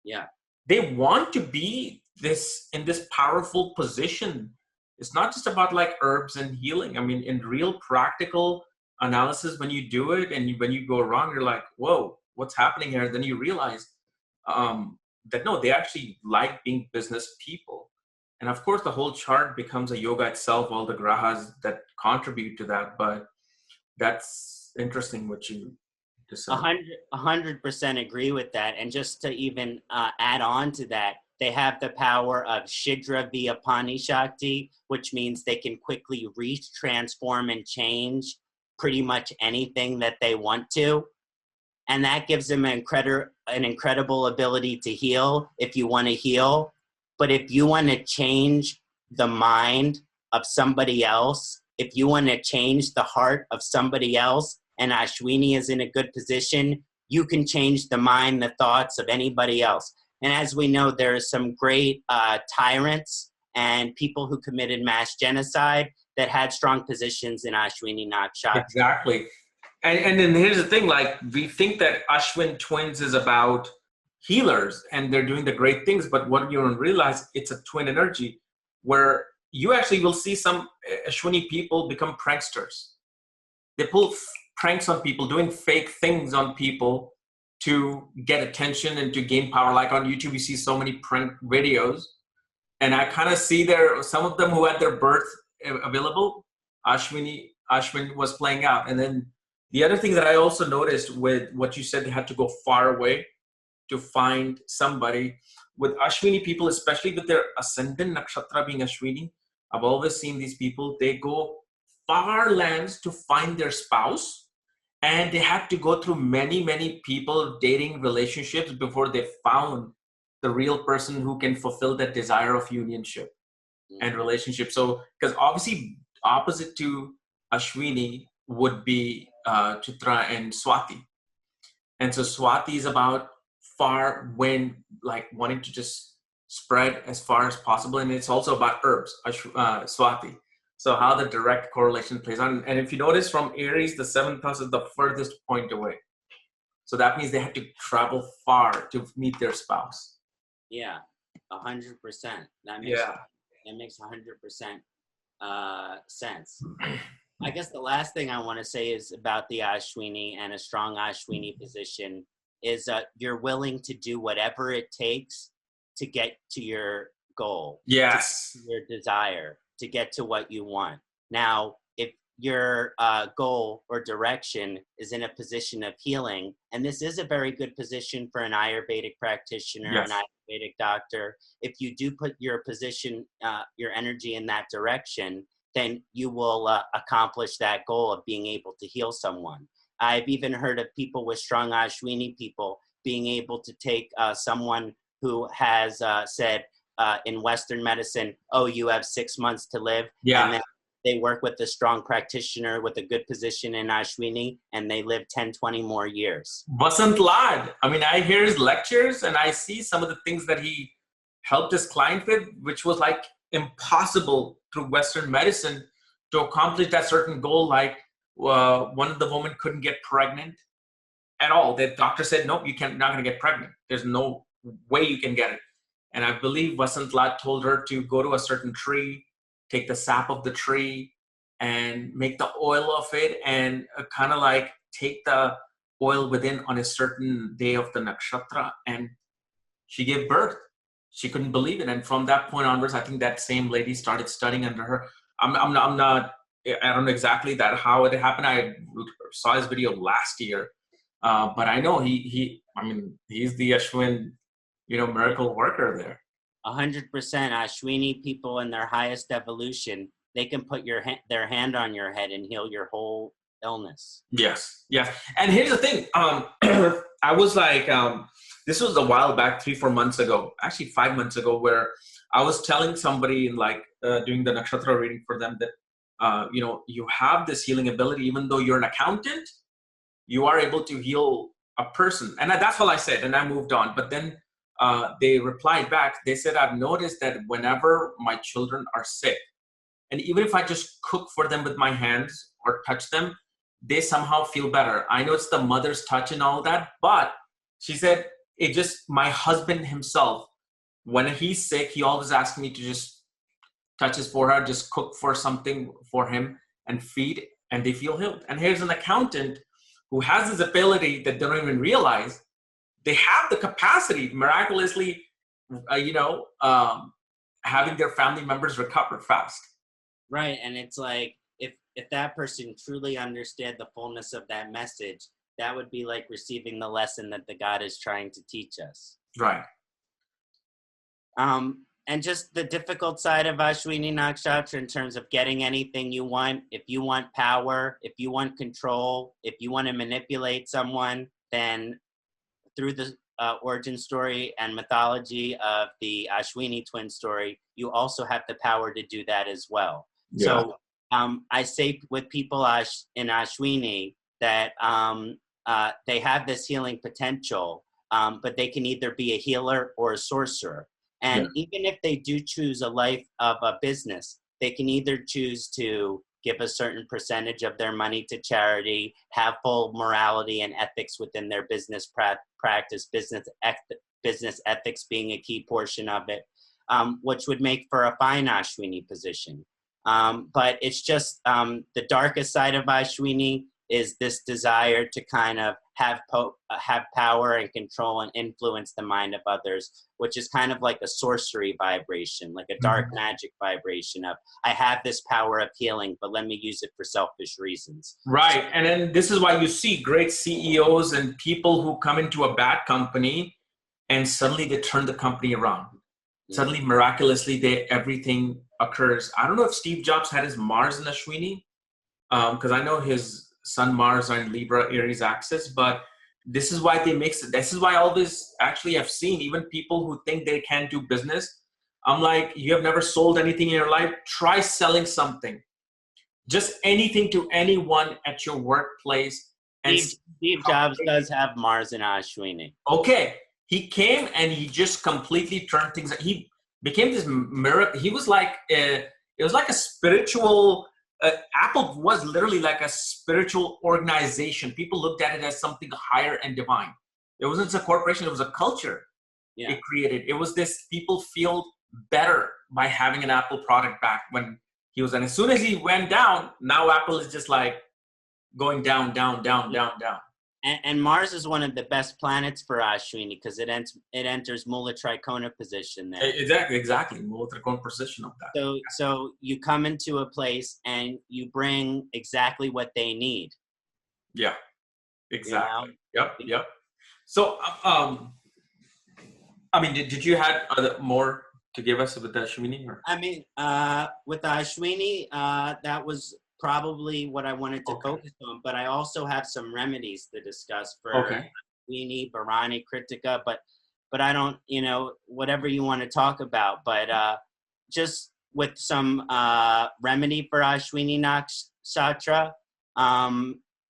Yeah. They want to be in this powerful position. It's not just about like herbs and healing. I mean, in real practical analysis, when you do it and when you go wrong, you're like, whoa, what's happening here? Then you realize that no, they actually like being business people. And of course, the whole chart becomes a yoga itself, all the grahas that contribute to that. But that's interesting what you just said. 100% agree with that. And just to even add on to that, they have the power of Shidra via Pani Shakti, which means they can quickly transform and change pretty much anything that they want to. And that gives them an incredible ability to heal if you want to heal. But if you want to change the mind of somebody else, if you want to change the heart of somebody else, and Ashwini is in a good position, you can change the mind, the thoughts of anybody else. And as we know, there are some great tyrants and people who committed mass genocide that had strong positions in Ashwini Nakshatra. Exactly. And then here's the thing, like we think that Ashwin twins is about healers and they're doing the great things, but what you don't realize, it's a twin energy where you actually will see some Ashwini people become pranksters. They pull pranks on people, doing fake things on people to get attention and to gain power. Like on YouTube, you see so many prank videos. And I kind of see some of them who had their birth available, Ashwin was playing out. And then the other thing that I also noticed with what you said, they had to go far away to find somebody. With Ashwini people, especially with their ascendant nakshatra being Ashwini, I've always seen these people, they go far lands to find their spouse, and they had to go through many, many people, dating relationships before they found the real person who can fulfill that desire of unionship and relationship. So, because obviously opposite to Ashwini would be Chitra and Swati. And so Swati is about far wind, like wanting to just spread as far as possible. And it's also about herbs, Swati. So how the direct correlation plays on. And if you notice from Aries, the seventh house is the furthest point away. So that means they had to travel far to meet their spouse. Yeah. 100%. That makes Yeah. 100% sense. I guess the last thing I want to say is about the Ashwini and a strong Ashwini position is you're willing to do whatever it takes to get to your goal, Yes. to your desire, to get to what you want. Now, if your goal or direction is in a position of healing, and this is a very good position for an Ayurvedic practitioner, Yes. an Ayurvedic doctor, if you do put your position, your energy in that direction, then you will accomplish that goal of being able to heal someone. I've even heard of people with strong Ashwini people being able to take someone who has said in Western medicine, oh, you have 6 months to live. Yeah. And then they work with a strong practitioner with a good position in Ashwini, and they live 10, 20 more years. Vasant Lad. I mean, I hear his lectures and I see some of the things that he helped his client with, which was like impossible through Western medicine to accomplish that certain goal. Like one of the women couldn't get pregnant at all. The doctor said, nope, you're not going to get pregnant. There's no way you can get it. And I believe Vasant Lad told her to go to a certain tree, take the sap of the tree and make the oil of it, and kind of like take the oil within on a certain day of the nakshatra, and she gave birth. She couldn't believe it. And from that point onwards, I think that same lady started studying under her. I don't know exactly that how it happened. I saw his video last year, but I know he's the Ashwin, miracle worker there. 100% Ashwini people in their highest evolution, they can put their hand on your head and heal your whole illness. Yes. And here's the thing. I was like, this was a while back, 3-4 months ago, actually 5 months ago, where I was telling somebody doing the nakshatra reading for them that, you have this healing ability, even though you're an accountant, you are able to heal a person. And that's all I said. And I moved on. But then they replied back. They said, I've noticed that whenever my children are sick, and even if I just cook for them with my hands or touch them, they somehow feel better. I know it's the mother's touch and all that, but she said, my husband himself, when he's sick, he always asks me to just touch his forehead, just cook for something for him and feed, and they feel healed. And here's an accountant who has this ability that they don't even realize. They have the capacity, miraculously, having their family members recover fast. Right, and it's like, if that person truly understood the fullness of that message, that would be like receiving the lesson that the God is trying to teach us. Right. And just the difficult side of Ashwini Nakshatra in terms of getting anything you want. If you want power, if you want control, if you want to manipulate someone, then through the origin story and mythology of the Ashwini twin story, you also have the power to do that as well. Yeah. So I say with people in Ashwini that they have this healing potential, but they can either be a healer or a sorcerer. And even if they do choose a life of a business, they can either choose to give a certain percentage of their money to charity, have full morality and ethics within their business practice, business ethics being a key portion of it, which would make for a fine Ashwini position. But it's just the darkest side of Ashwini is this desire to kind of have power and control and influence the mind of others, which is kind of like a sorcery vibration, like a dark magic vibration of, I have this power of healing, but let me use it for selfish reasons. Right. And then this is why you see great CEOs and people who come into a bad company and suddenly they turn the company around. Suddenly, miraculously, everything occurs. I don't know if Steve Jobs had his Mars in Ashwini, because I know his Sun Mars are in Libra Aries axis, but this is why this is why all this actually I've seen, even people who think they can't do business. I'm like, you have never sold anything in your life? Try selling something. Just anything to anyone at your workplace. And Steve Jobs does have Mars in Ashwini. Okay. He came and he just completely turned things. He became this miracle. He was like, it was like a spiritual, Apple was literally like a spiritual organization. People looked at it as something higher and divine. It wasn't a corporation, it was a culture. Yeah. it created. It was this, people feel better by having an Apple product back when he was, and as soon as he went down, now Apple is just like going down, down, down, down, down. And Mars is one of the best planets for Ashwini because it enters Mula Trikona position there. Exactly. Mula Trikona position of that. So you come into a place and you bring exactly what they need. Yeah, exactly. You know? Yep. So, I mean, did you have more to give us with the Ashwini? Or? I mean, with the Ashwini, that was probably what I wanted to focus on, but I also have some remedies to discuss for Ashwini, Bharani, Kritika, but I don't, whatever you want to talk about, but just with some remedy for Ashwini Nakshatra,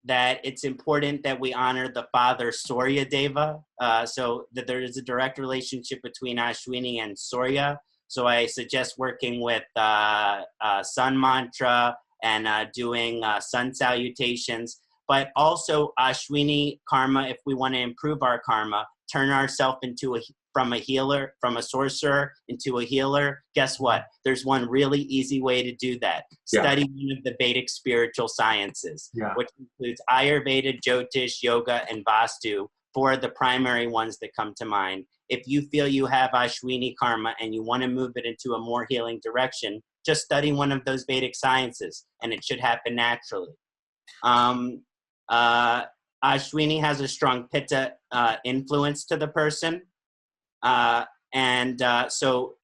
that it's important that we honor the father Surya Deva, so that there is a direct relationship between Ashwini and Surya. So I suggest working with sun mantra and doing sun salutations, but also Ashwini karma. If we want to improve our karma, turn ourselves into from a sorcerer into a healer. Guess what? There's one really easy way to do that. Study one of the Vedic spiritual sciences, which includes Ayurveda, Jyotish, Yoga, and Vastu. 4 of the primary ones that come to mind. If you feel you have Ashwini karma and you want to move it into a more healing direction, just study one of those Vedic sciences, and it should happen naturally. Ashwini has a strong Pitta influence to the person. So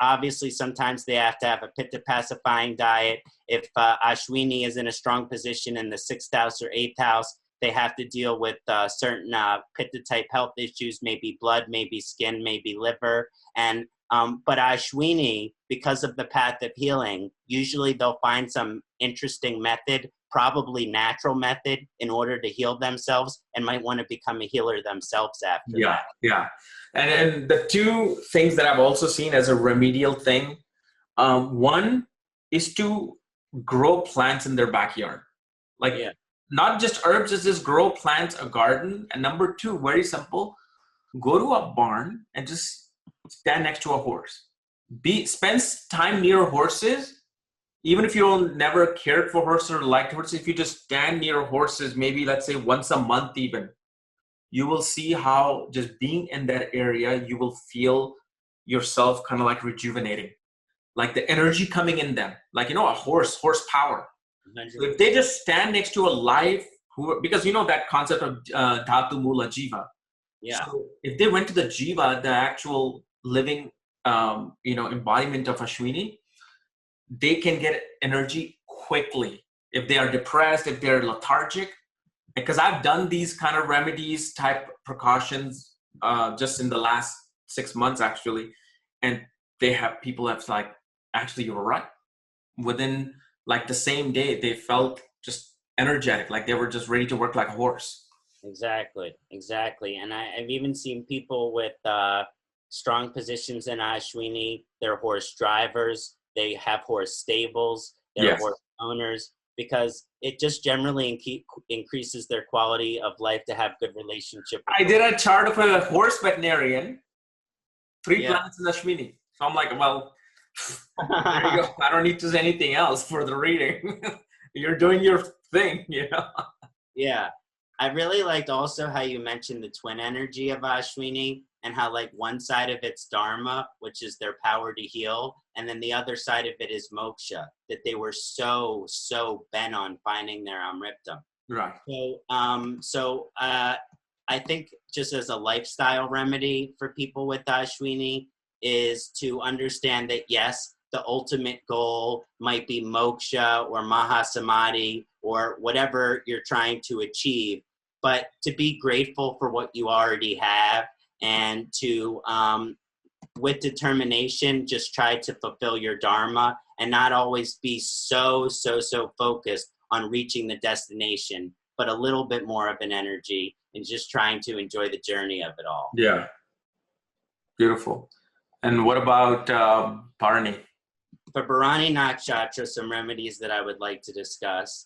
obviously sometimes they have to have a Pitta pacifying diet. If Ashwini is in a strong position in the 6th house or 8th house, they have to deal with certain Pitta type health issues, maybe blood, maybe skin, maybe liver. But Ashwini, because of the path of healing, usually they'll find some interesting method, probably natural method, in order to heal themselves, and might want to become a healer themselves after that. Yeah. And the 2 things that I've also seen as a remedial thing, one is to grow plants in their backyard. Not just herbs, just grow plants, a garden. And number 2, very simple, go to a barn and just stand next to a horse. Spend time near horses. Even if you never cared for horses or liked horses, if you just stand near horses, maybe let's say once a month even, you will see how just being in that area, you will feel yourself kind of like rejuvenating, like the energy coming in them, like, a horsepower. So if they just stand next to a live, because that concept of dhatu mula jiva. So if they went to the jiva, the actual living, embodiment of Ashwini, they can get energy quickly. If they are depressed, if they're lethargic, because I've done these kind of remedies type precautions just in the last 6 months actually, and people have like, actually you were right. Within like the same day, they felt just energetic, like they were just ready to work like a horse. Exactly. And I've even seen people with strong positions in Ashwini. They're horse drivers. They have horse stables. They're horse owners, because it just generally increases their quality of life to have good relationship. I did a chart of a horse veterinarian, 3 planets in Ashwini. So I'm like, well, there you go. I don't need to say anything else for the reading. You're doing your thing, Yeah. I really liked also how you mentioned the twin energy of Ashwini, and how like one side of it's Dharma, which is their power to heal, and then the other side of it is moksha, that they were so bent on finding their Amritam. Right. So I think just as a lifestyle remedy for people with Ashwini is to understand that yes, the ultimate goal might be moksha or mahasamadhi or whatever you're trying to achieve, but to be grateful for what you already have, and to, with determination, just try to fulfill your dharma, and not always be so focused on reaching the destination, but a little bit more of an energy and just trying to enjoy the journey of it all. Yeah. Beautiful. And what about Bharani? For Bharani Nakshatra, some remedies that I would like to discuss.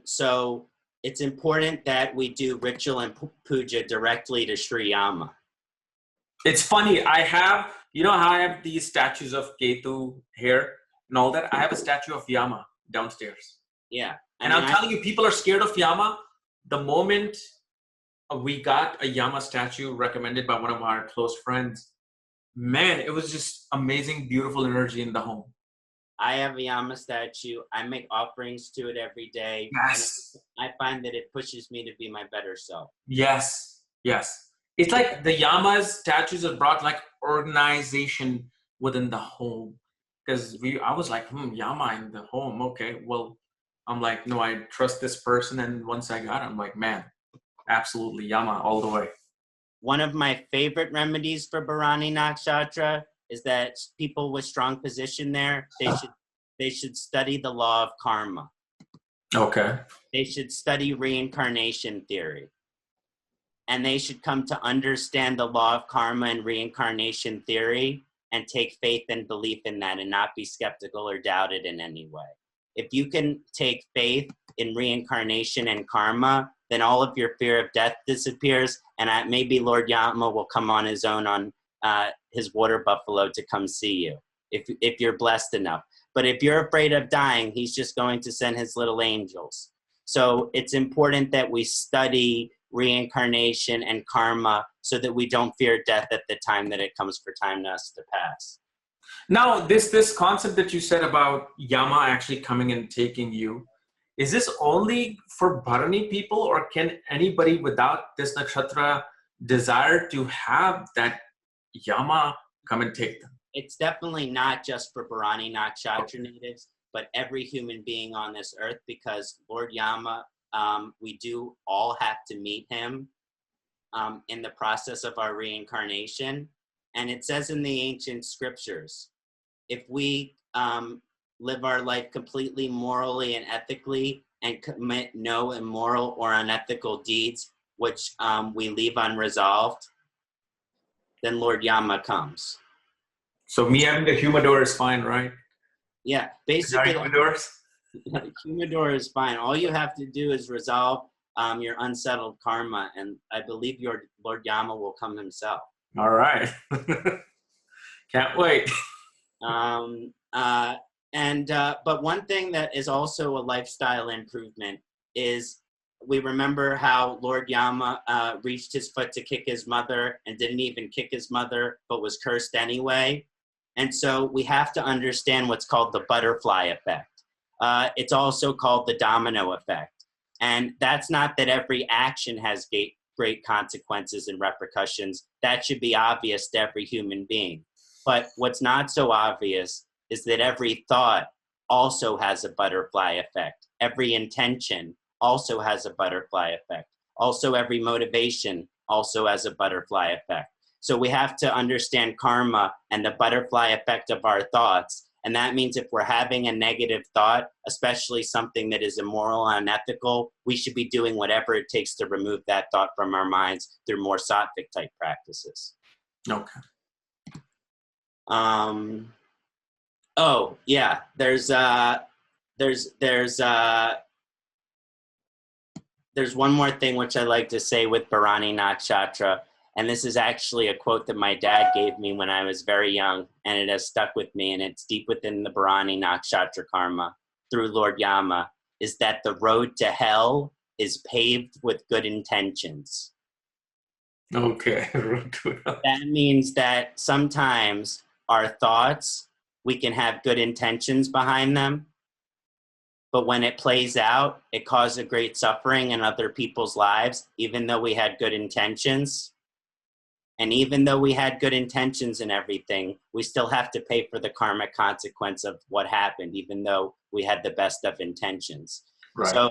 So it's important that we do ritual and puja directly to Sri Yama. It's funny. I have, you know how I have these statues of Ketu here and all that? I have a statue of Yama downstairs. Yeah. And I'm telling you, people are scared of Yama. The moment we got a Yama statue recommended by one of our close friends, man, it was just amazing, beautiful energy in the home. I have a Yama statue. I make offerings to it every day. Yes. And I find that it pushes me to be my better self. Yes. Yes. It's like the Yama's statues have brought like organization within the home. Because I was like, Yama in the home. Okay. Well, I'm like, no, I trust this person. And once I got it, I'm like, man, absolutely Yama all the way. One of my favorite remedies for Bharani Nakshatra is that people with strong position there, they should study the law of karma. Okay. They should study reincarnation theory. And they should come to understand the law of karma and reincarnation theory and take faith and belief in that and not be skeptical or doubt it in any way. If you can take faith in reincarnation and karma, then all of your fear of death disappears, and maybe Lord Yama will come on his own on his water buffalo to come see you, if you're blessed enough. But if you're afraid of dying, he's just going to send his little angels. So it's important that we study reincarnation and karma so that we don't fear death at the time that it comes for time to us to pass. Now, this concept that you said about Yama actually coming and taking you, is this only for Bharani people, or can anybody without this nakshatra desire to have that Yama come and take them? It's definitely not just for Bharani Nakshatra natives, but every human being on this earth, because Lord Yama, we do all have to meet him in the process of our reincarnation. And it says in the ancient scriptures, if we live our life completely morally and ethically and commit no immoral or unethical deeds, which we leave unresolved, then Lord Yama comes. So me having the humidor is fine, right? Yeah, basically. Humidors? Humidor is fine. All you have to do is resolve your unsettled karma, and I believe your Lord Yama will come himself. All right. Can't wait. But one thing that is also a lifestyle improvement is we remember how Lord Yama reached his foot to kick his mother and didn't even kick his mother, but was cursed anyway. And so we have to understand what's called the butterfly effect. It's also called the domino effect. And that's not that every action has great consequences and repercussions. That should be obvious to every human being. But what's not so obvious is that every thought also has a butterfly effect. Every intention also has a butterfly effect. Also, every motivation also has a butterfly effect. So we have to understand karma and the butterfly effect of our thoughts. And that means if we're having a negative thought, especially something that is immoral and unethical, we should be doing whatever it takes to remove that thought from our minds through more sattvic type practices. Okay. Oh yeah, there's one more thing which I like to say with Bharani Nakshatra, and this is actually a quote that my dad gave me when I was very young, and it has stuck with me, and it's deep within the Bharani Nakshatra karma through Lord Yama, is that the road to hell is paved with good intentions. Okay. That means that sometimes our thoughts, we can have good intentions behind them, but when it plays out, it causes great suffering in other people's lives, even though we had good intentions. And even though we had good intentions and everything, we still have to pay for the karmic consequence of what happened, even though we had the best of intentions. Right. So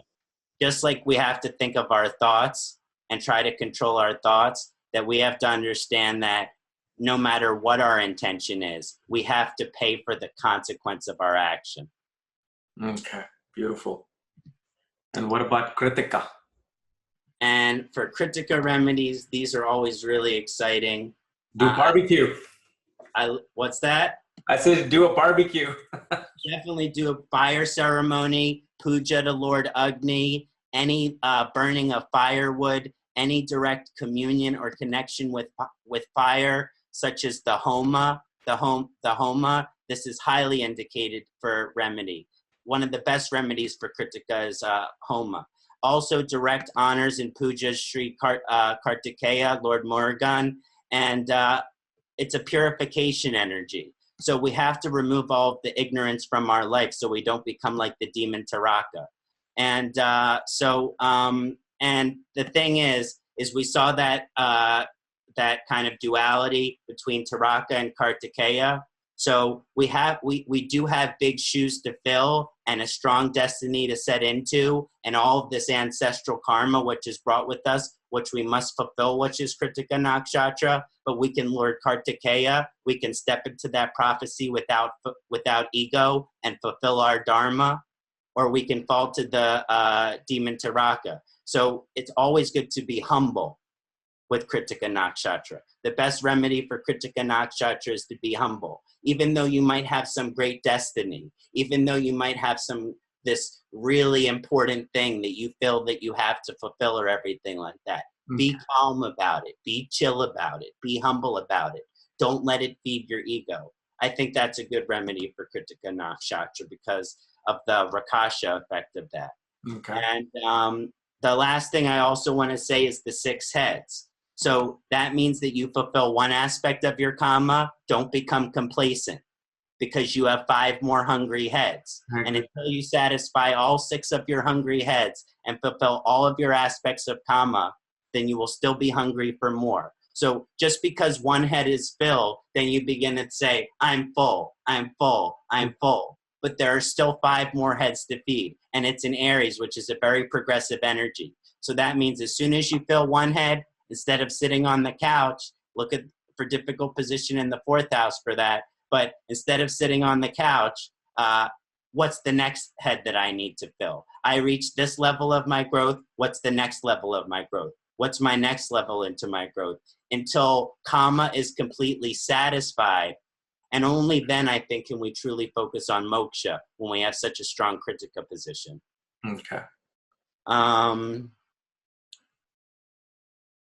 just like we have to think of our thoughts and try to control our thoughts, that we have to understand that no matter what our intention is, we have to pay for the consequence of our action. Okay, beautiful. And what about Kritika? And for Kritika remedies, these are always really exciting. Do barbecue. What's that? I said do a barbecue. Definitely do a fire ceremony, puja to Lord Agni, any burning of firewood, any direct communion or connection with fire, such as the homa, this is highly indicated for remedy. One of the best remedies for Kritika is homa. Also direct honors and pujas Sri Kartikeya, Lord Murugan, and it's a purification energy. So we have to remove all of the ignorance from our life so we don't become like the Demon Taraka. And and the thing is we saw that that kind of duality between Taraka and Kartikeya. So we do have big shoes to fill and a strong destiny to set into, and all of this ancestral karma which is brought with us, which we must fulfill, which is Kritika Nakshatra. But we can Lord Kartikeya, we can step into that prophecy without ego and fulfill our dharma, or we can fall to the Demon Taraka. So it's always good to be humble with Kritika Nakshatra. The best remedy for Kritika Nakshatra is to be humble. Even though you might have some great destiny, even though you might have this really important thing that you feel that you have to fulfill or everything like that. Be calm about it. Be chill about it. Be humble about it. Don't let it feed your ego. I think that's a good remedy for Kritika Nakshatra because of the Rakasha effect of that. Okay. And the last thing I also want to say is the 6 heads. So that means that you fulfill one aspect of your karma, don't become complacent because you have 5 more hungry heads. And until you satisfy all 6 of your hungry heads and fulfill all of your aspects of karma, then you will still be hungry for more. So just because one head is filled, then you begin to say, I'm full, I'm full, I'm full. But there are still 5 more heads to feed. And it's in Aries, which is a very progressive energy. So that means as soon as you fill one head, instead of sitting on the couch, look for difficult position in the 4th house for that. But instead of sitting on the couch, what's the next head that I need to fill? I reached this level of my growth. What's the next level of my growth? What's my next level into my growth? Until karma is completely satisfied. And only then, I think, can we truly focus on moksha when we have such a strong Kritika position. Okay.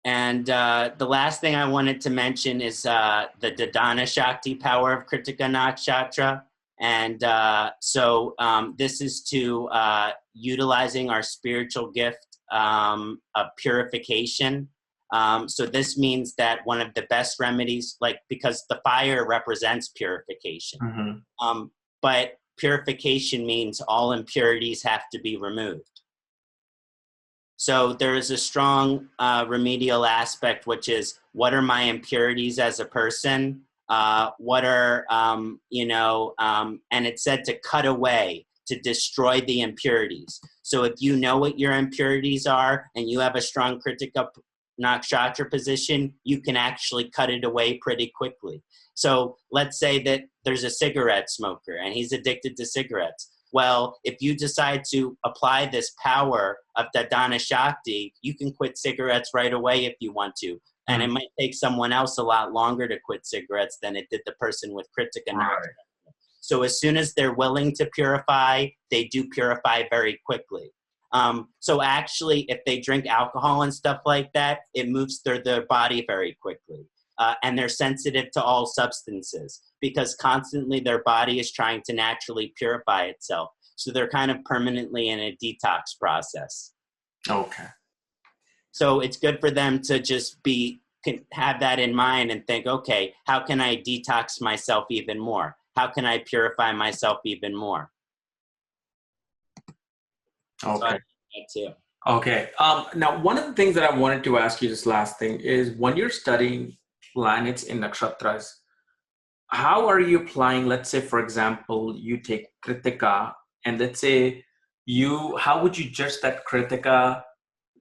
And the last thing I wanted to mention is the Dadana Shakti power of Kritika Nakshatra. And this is to utilizing our spiritual gift of purification. So this means that one of the best remedies, because the fire represents purification, but purification means all impurities have to be removed. So there is a strong remedial aspect, which is what are my impurities as a person? What are, and it said to cut away, to destroy the impurities. So if you know what your impurities are and you have a strong Kritika Nakshatra position, you can actually cut it away pretty quickly. So let's say that there's a cigarette smoker and he's addicted to cigarettes. Well, if you decide to apply this power of Dadana Shakti, you can quit cigarettes right away if you want to. And it might take someone else a lot longer to quit cigarettes than it did the person with Kritika Nakshatra. So as soon as they're willing to purify, they do purify very quickly. So actually, if they drink alcohol and stuff like that, it moves through their body very quickly. And they're sensitive to all substances because constantly their body is trying to naturally purify itself. So they're kind of permanently in a detox process. Okay. So it's good for them to just have that in mind and think, okay, how can I detox myself even more? How can I purify myself even more? Okay. So okay. Now, one of the things that I wanted to ask you, this last thing, is when you're studying planets in nakshatras, how are you applying, let's say, for example, you take Kritika, and let's say how would you judge that Kritika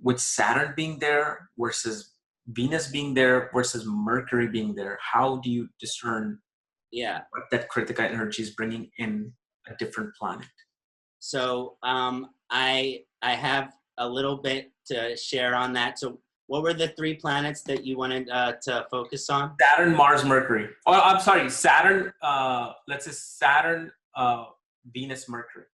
with Saturn being there versus Venus being there versus Mercury being there? How do you discern what that Kritika energy is bringing in a different planet? So I have a little bit to share on that. So what were the 3 planets that you wanted to focus on? Saturn, Mars, Mercury. Oh, I'm sorry, Saturn, let's say Saturn, Venus, Mercury.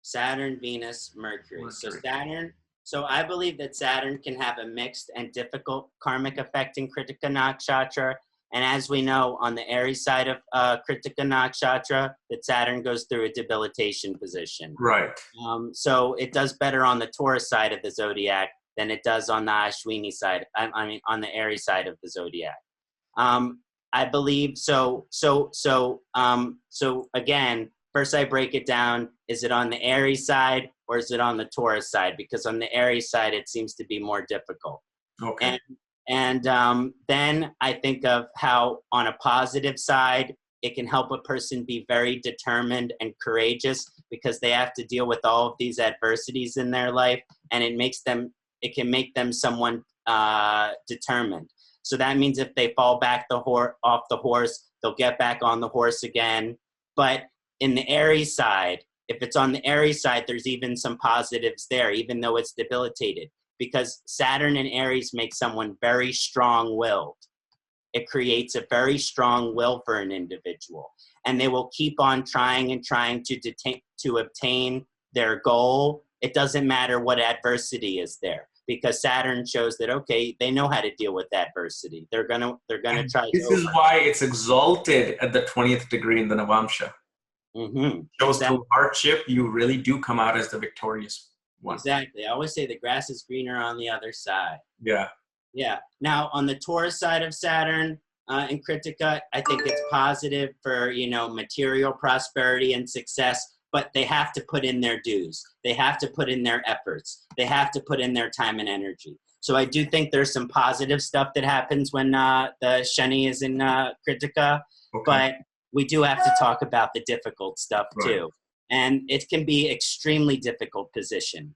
Saturn, Venus, Mercury. So Mercury. Saturn, so I believe that Saturn can have a mixed and difficult karmic effect in Kritika Nakshatra. And as we know, on the Aries side of Kritika Nakshatra, that Saturn goes through a debilitation position. Right. So it does better on the Taurus side of the zodiac than it does on the Ashwini side. I mean, on the Aries side of the zodiac. I believe so. So again, first I break it down. Is it on the Aries side or is it on the Taurus side? Because on the Aries side, it seems to be more difficult. Okay. And then I think of how on a positive side, it can help a person be very determined and courageous because they have to deal with all of these adversities in their life, and it can make them someone determined. So that means if they fall back off the horse, they'll get back on the horse again. But in the Aries side, if it's on the Aries side, there's even some positives there, even though it's debilitated. Because Saturn and Aries make someone very strong-willed. It creates a very strong will for an individual. And they will keep on trying and trying to obtain their goal. It doesn't matter what adversity is there. Because Saturn shows that, okay, they know how to deal with adversity. They're gonna try. This is why it's exalted at the 20th degree in the Navamsha. Mm-hmm. Shows through hardship, you really do come out as the victorious one. Exactly. I always say the grass is greener on the other side. Yeah. Yeah. Now, on the Taurus side of Saturn in Kritika, I think it's positive for, material prosperity and success, but they have to put in their dues. They have to put in their efforts. They have to put in their time and energy. So I do think there's some positive stuff that happens when the Shani is in Kritika, but we do have to talk about the difficult stuff too. And it can be extremely difficult position.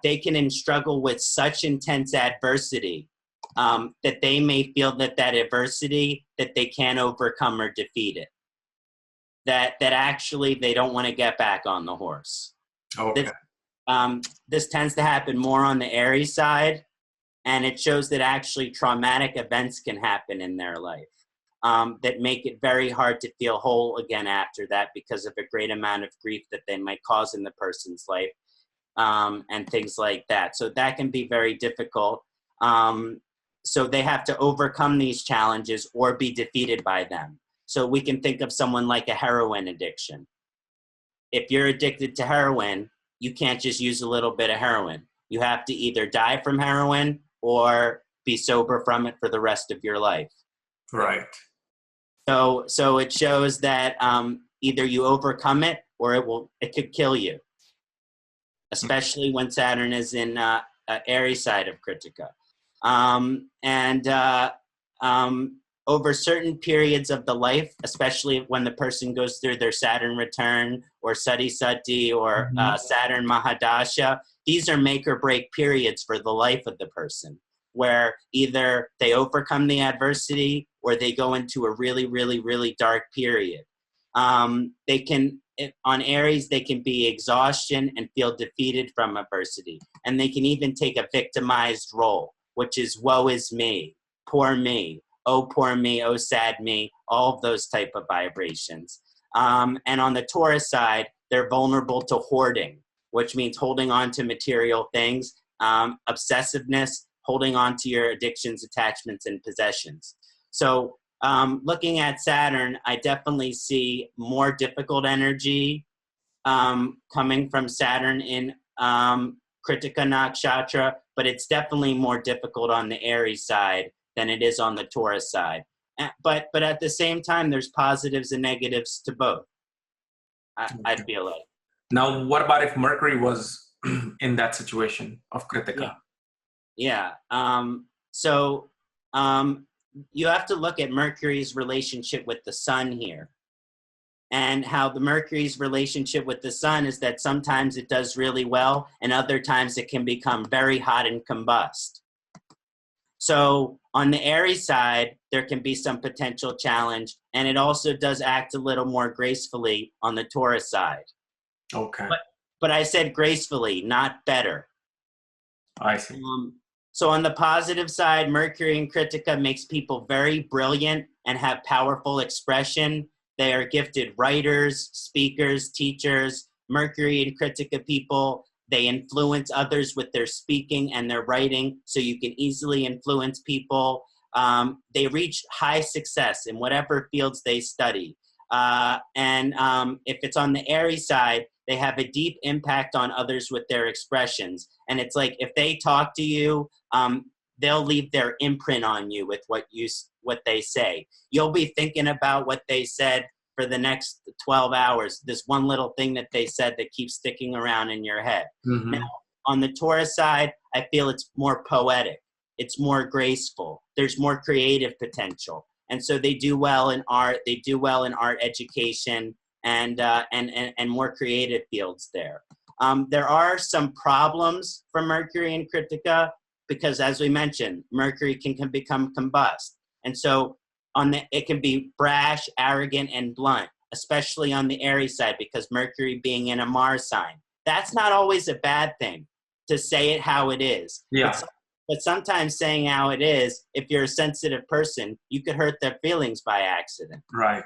They can struggle with such intense adversity that they may feel that adversity that they can't overcome or defeat it. That actually they don't want to get back on the horse. Okay. This tends to happen more on the Aries side, and it shows that actually traumatic events can happen in their life that make it very hard to feel whole again after that because of a great amount of grief that they might cause in the person's life and things like that. So that can be very difficult. So they have to overcome these challenges or be defeated by them. So we can think of someone like a heroin addiction. If you're addicted to heroin, you can't just use a little bit of heroin. You have to either die from heroin or be sober from it for the rest of your life. Right. So it shows that either you overcome it or it could kill you, especially when Saturn is in Aries side of Kritika. Over certain periods of the life, especially when the person goes through their Saturn return or Sati Sati or Saturn Mahadasha, these are make or break periods for the life of the person, where either they overcome the adversity or they go into a really, really, really dark period. On Aries, they can be exhaustion and feel defeated from adversity. And they can even take a victimized role, which is woe is me, poor me, oh sad me, all of those type of vibrations. And on the Taurus side, they're vulnerable to hoarding, which means holding on to material things, obsessiveness, holding on to your addictions, attachments, and possessions. So looking at Saturn, I definitely see more difficult energy coming from Saturn in Kritika Nakshatra, but it's definitely more difficult on the Aries side than it is on the Taurus side. But at the same time, there's positives and negatives to both, I feel like. Now, what about if Mercury was in that situation of Kritika? Yeah. So you have to look at Mercury's relationship with the sun here. And how the Mercury's relationship with the sun is that sometimes it does really well, and other times it can become very hot and combust. So on the Aries side, there can be some potential challenge, and it also does act a little more gracefully on the Taurus side. Okay. But I said gracefully, not better. I see. So on the positive side, Mercury in Kritika makes people very brilliant and have powerful expression. They are gifted writers, speakers, teachers, Mercury and Kritika people, they influence others with their speaking and their writing, so you can easily influence people. They reach high success in whatever fields they study. And if it's on the Aries side, they have a deep impact on others with their expressions. And it's like, if they talk to you, they'll leave their imprint on you with what they say. You'll be thinking about what they said for the next 12 hours, this one little thing that they said that keeps sticking around in your head. Mm-hmm. Now, on the Taurus side, I feel it's more poetic. It's more graceful. There's more creative potential. And so they do well in art. They do well in art education and more creative fields there. There are some problems for Mercury and Kritika because, as we mentioned, Mercury can become combust. And so it can be brash, arrogant, and blunt, especially on the Aries side, because Mercury being in a Mars sign. That's not always a bad thing, to say it how it is. Yeah. But sometimes saying how it is, if you're a sensitive person, you could hurt their feelings by accident. Right.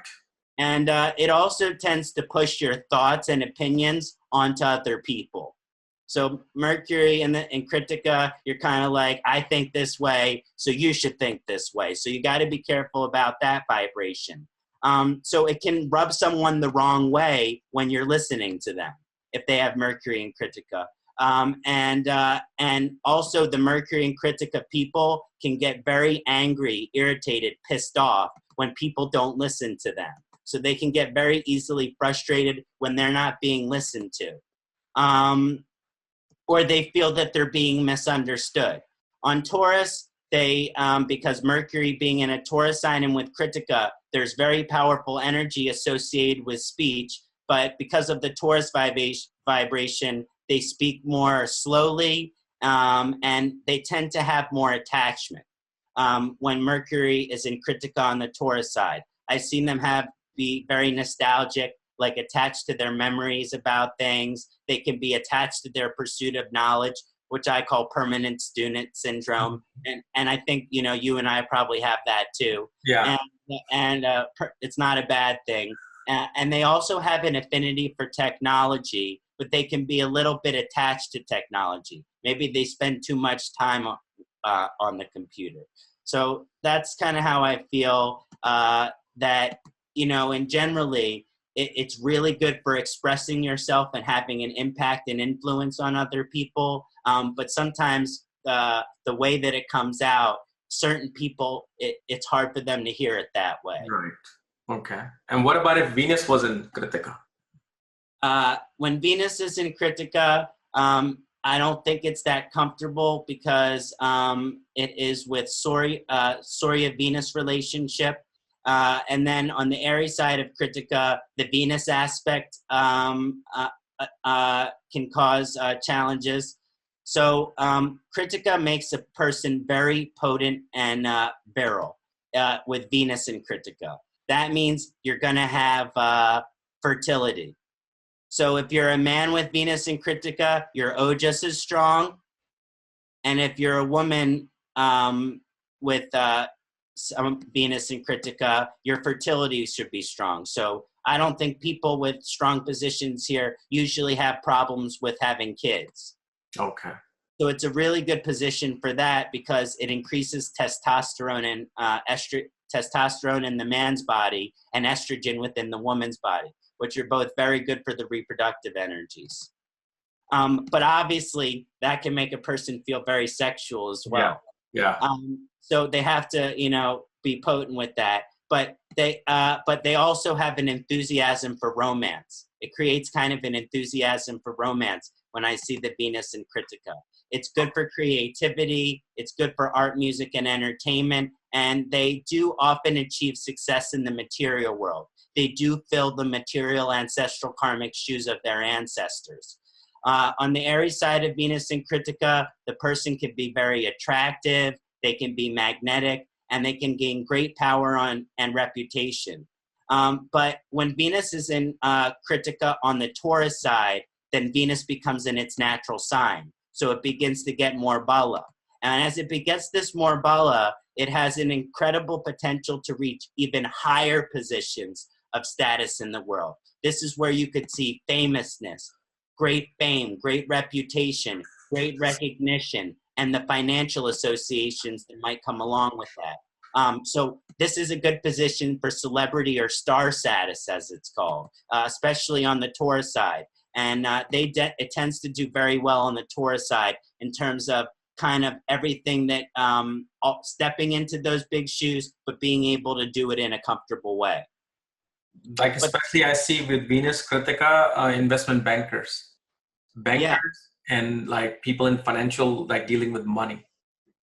And it also tends to push your thoughts and opinions onto other people. So Mercury and Kritika, you're kind of like, I think this way, so you should think this way. So you got to be careful about that vibration. So it can rub someone the wrong way when you're listening to them, if they have Mercury and Kritika. And also the Mercury and Kritika people can get very angry, irritated, pissed off when people don't listen to them. So they can get very easily frustrated when they're not being listened to. Or they feel that they're being misunderstood. On Taurus, they, because Mercury being in a Taurus sign and with Kritika, there's very powerful energy associated with speech, but because of the Taurus vibration, they speak more slowly, and they tend to have more attachment. When Mercury is in Kritika on the Taurus side, I've seen them be very nostalgic, like attached to their memories about things. They can be attached to their pursuit of knowledge, which I call permanent student syndrome. And I think, you and I probably have that too. Yeah. And it's not a bad thing. And they also have an affinity for technology, but they can be a little bit attached to technology. Maybe they spend too much time on the computer. So that's kind of how I feel that, and generally, it's really good for expressing yourself and having an impact and influence on other people. But sometimes the way that it comes out, certain people, it's hard for them to hear it that way. Right. Okay. And what about if Venus was in Kritika? When Venus is in Kritika, I don't think it's that comfortable because it is with Surya-Venus relationship. And then on the Aries side of Kritika, the Venus aspect can cause challenges. So Kritika makes a person very potent and virile with Venus in Kritika. That means you're going to have fertility. So if you're a man with Venus in Kritika, your ojas is strong. And if you're a woman with Venus in Kritika, your fertility should be strong. So I don't think people with strong positions here usually have problems with having kids. Okay. So it's a really good position for that because it increases testosterone and testosterone in the man's body and estrogen within the woman's body, which are both very good for the reproductive energies. But obviously, that can make a person feel very sexual as well. Yeah. So they have to, be potent with that. But they also have an enthusiasm for romance. It creates kind of an enthusiasm for romance when I see the Venus in Kritika. It's good for creativity. It's good for art, music, and entertainment. And they do often achieve success in the material world. They do fill the material ancestral karmic shoes of their ancestors. On the Aries side of Venus in Kritika, the person can be very attractive, they can be magnetic, and they can gain great power and reputation. But when Venus is in Kritika on the Taurus side, then Venus becomes in its natural sign. So it begins to get more bala. And as it begets this more bala, it has an incredible potential to reach even higher positions of status in the world. This is where you could see famousness, great fame, great reputation, great recognition, and the financial associations that might come along with that. So this is a good position for celebrity or star status, as it's called, especially on the Taurus side. And it tends to do very well on the Taurus side in terms of kind of everything that stepping into those big shoes, but being able to do it in a comfortable way. Like especially I see with Venus Kritika, investment bankers, Yeah. and like people in financial, like dealing with money.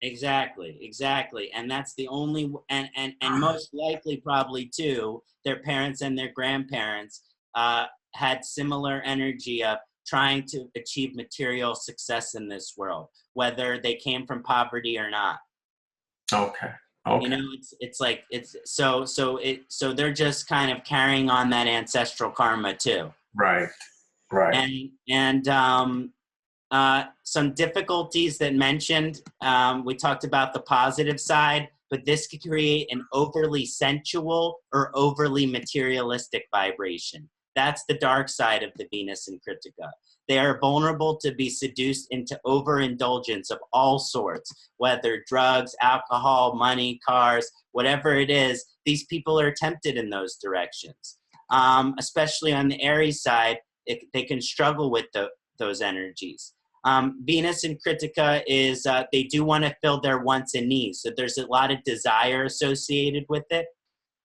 Exactly. And that's the only, and most likely probably too, their parents and their grandparents had similar energy of trying to achieve material success in this world, whether they came from poverty or not. Okay. You know, so they're just kind of carrying on that ancestral karma too. Right. And some difficulties that mentioned, we talked about the positive side, but this could create an overly sensual or overly materialistic vibration. That's the dark side of the Venus in Kritika. They are vulnerable to be seduced into overindulgence of all sorts, whether drugs, alcohol, money, cars, whatever it is. These people are tempted in those directions. Especially on the Aries side, they can struggle with those energies. Venus in Kritika is, they do want to fill their wants and needs. So there's a lot of desire associated with it.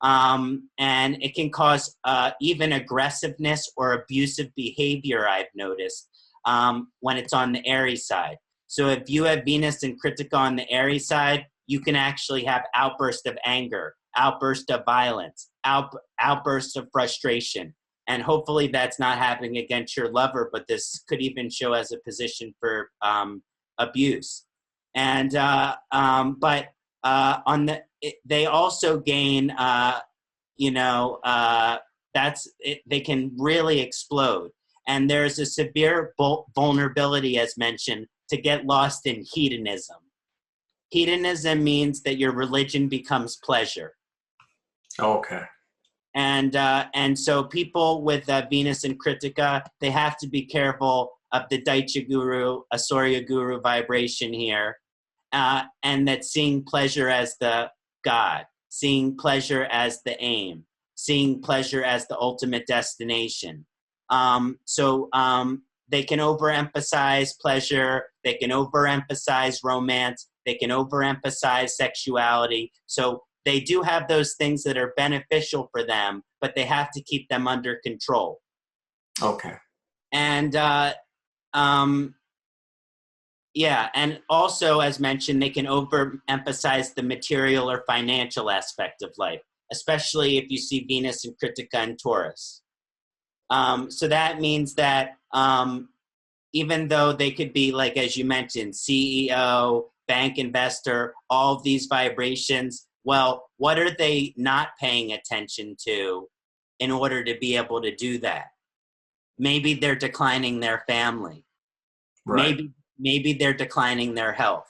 And it can cause even aggressiveness or abusive behavior, I've noticed, when it's on the Aries side. So if you have Venus and Kritika on the Aries side, you can actually have outbursts of anger, outbursts of violence, outbursts of frustration. And hopefully that's not happening against your lover, but this could even show as a position for abuse. And they also gain, they can really explode. And there's a severe vulnerability, as mentioned, to get lost in hedonism. Hedonism means that your religion becomes pleasure. Okay. And so people with Venus and Kritika, they have to be careful of the Daitya Guru, Asurya Guru vibration here, and that seeing pleasure as the God, seeing pleasure as the aim, seeing pleasure as the ultimate destination. They can overemphasize pleasure, they can overemphasize romance, they can overemphasize sexuality. So they do have those things that are beneficial for them, but they have to keep them under control. Okay. And and also, as mentioned, they can overemphasize the material or financial aspect of life, especially if you see Venus and Kritika and Taurus. So that means that even though they could be, like, as you mentioned, CEO, bank investor, all of these vibrations, well, what are they not paying attention to in order to be able to do that? Maybe they're declining their family. Right. Maybe they're declining their health.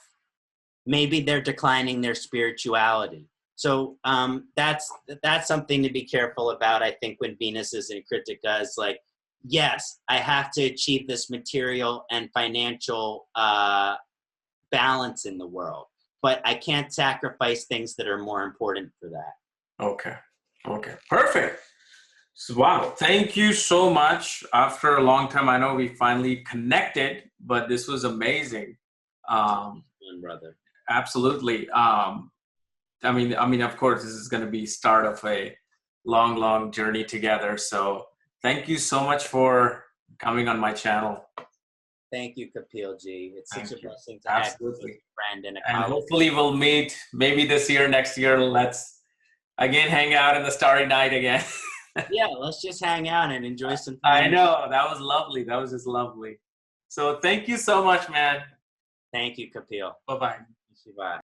Maybe they're declining their spirituality. So that's something to be careful about, I think, when Venus is in Kritika, is like, yes, I have to achieve this material and financial balance in the world, but I can't sacrifice things that are more important for that. Okay. Perfect. So, wow. Thank you so much. After a long time, I know we finally connected, but this was amazing. Brother. Absolutely. I mean, of course, this is going to be start of a long journey together. So thank you so much for coming on my channel. Thank you, Kapiel Ji. It's such a blessing to Absolutely. have you as a friend and a And colleague. hopefully we'll meet maybe this year, next year. Let's again hang out in the starry night again. Yeah, let's just hang out and enjoy some I time. know. That was lovely. That was just lovely. So thank you so much, man. Thank you, Kapiel. Bye-bye. Bye.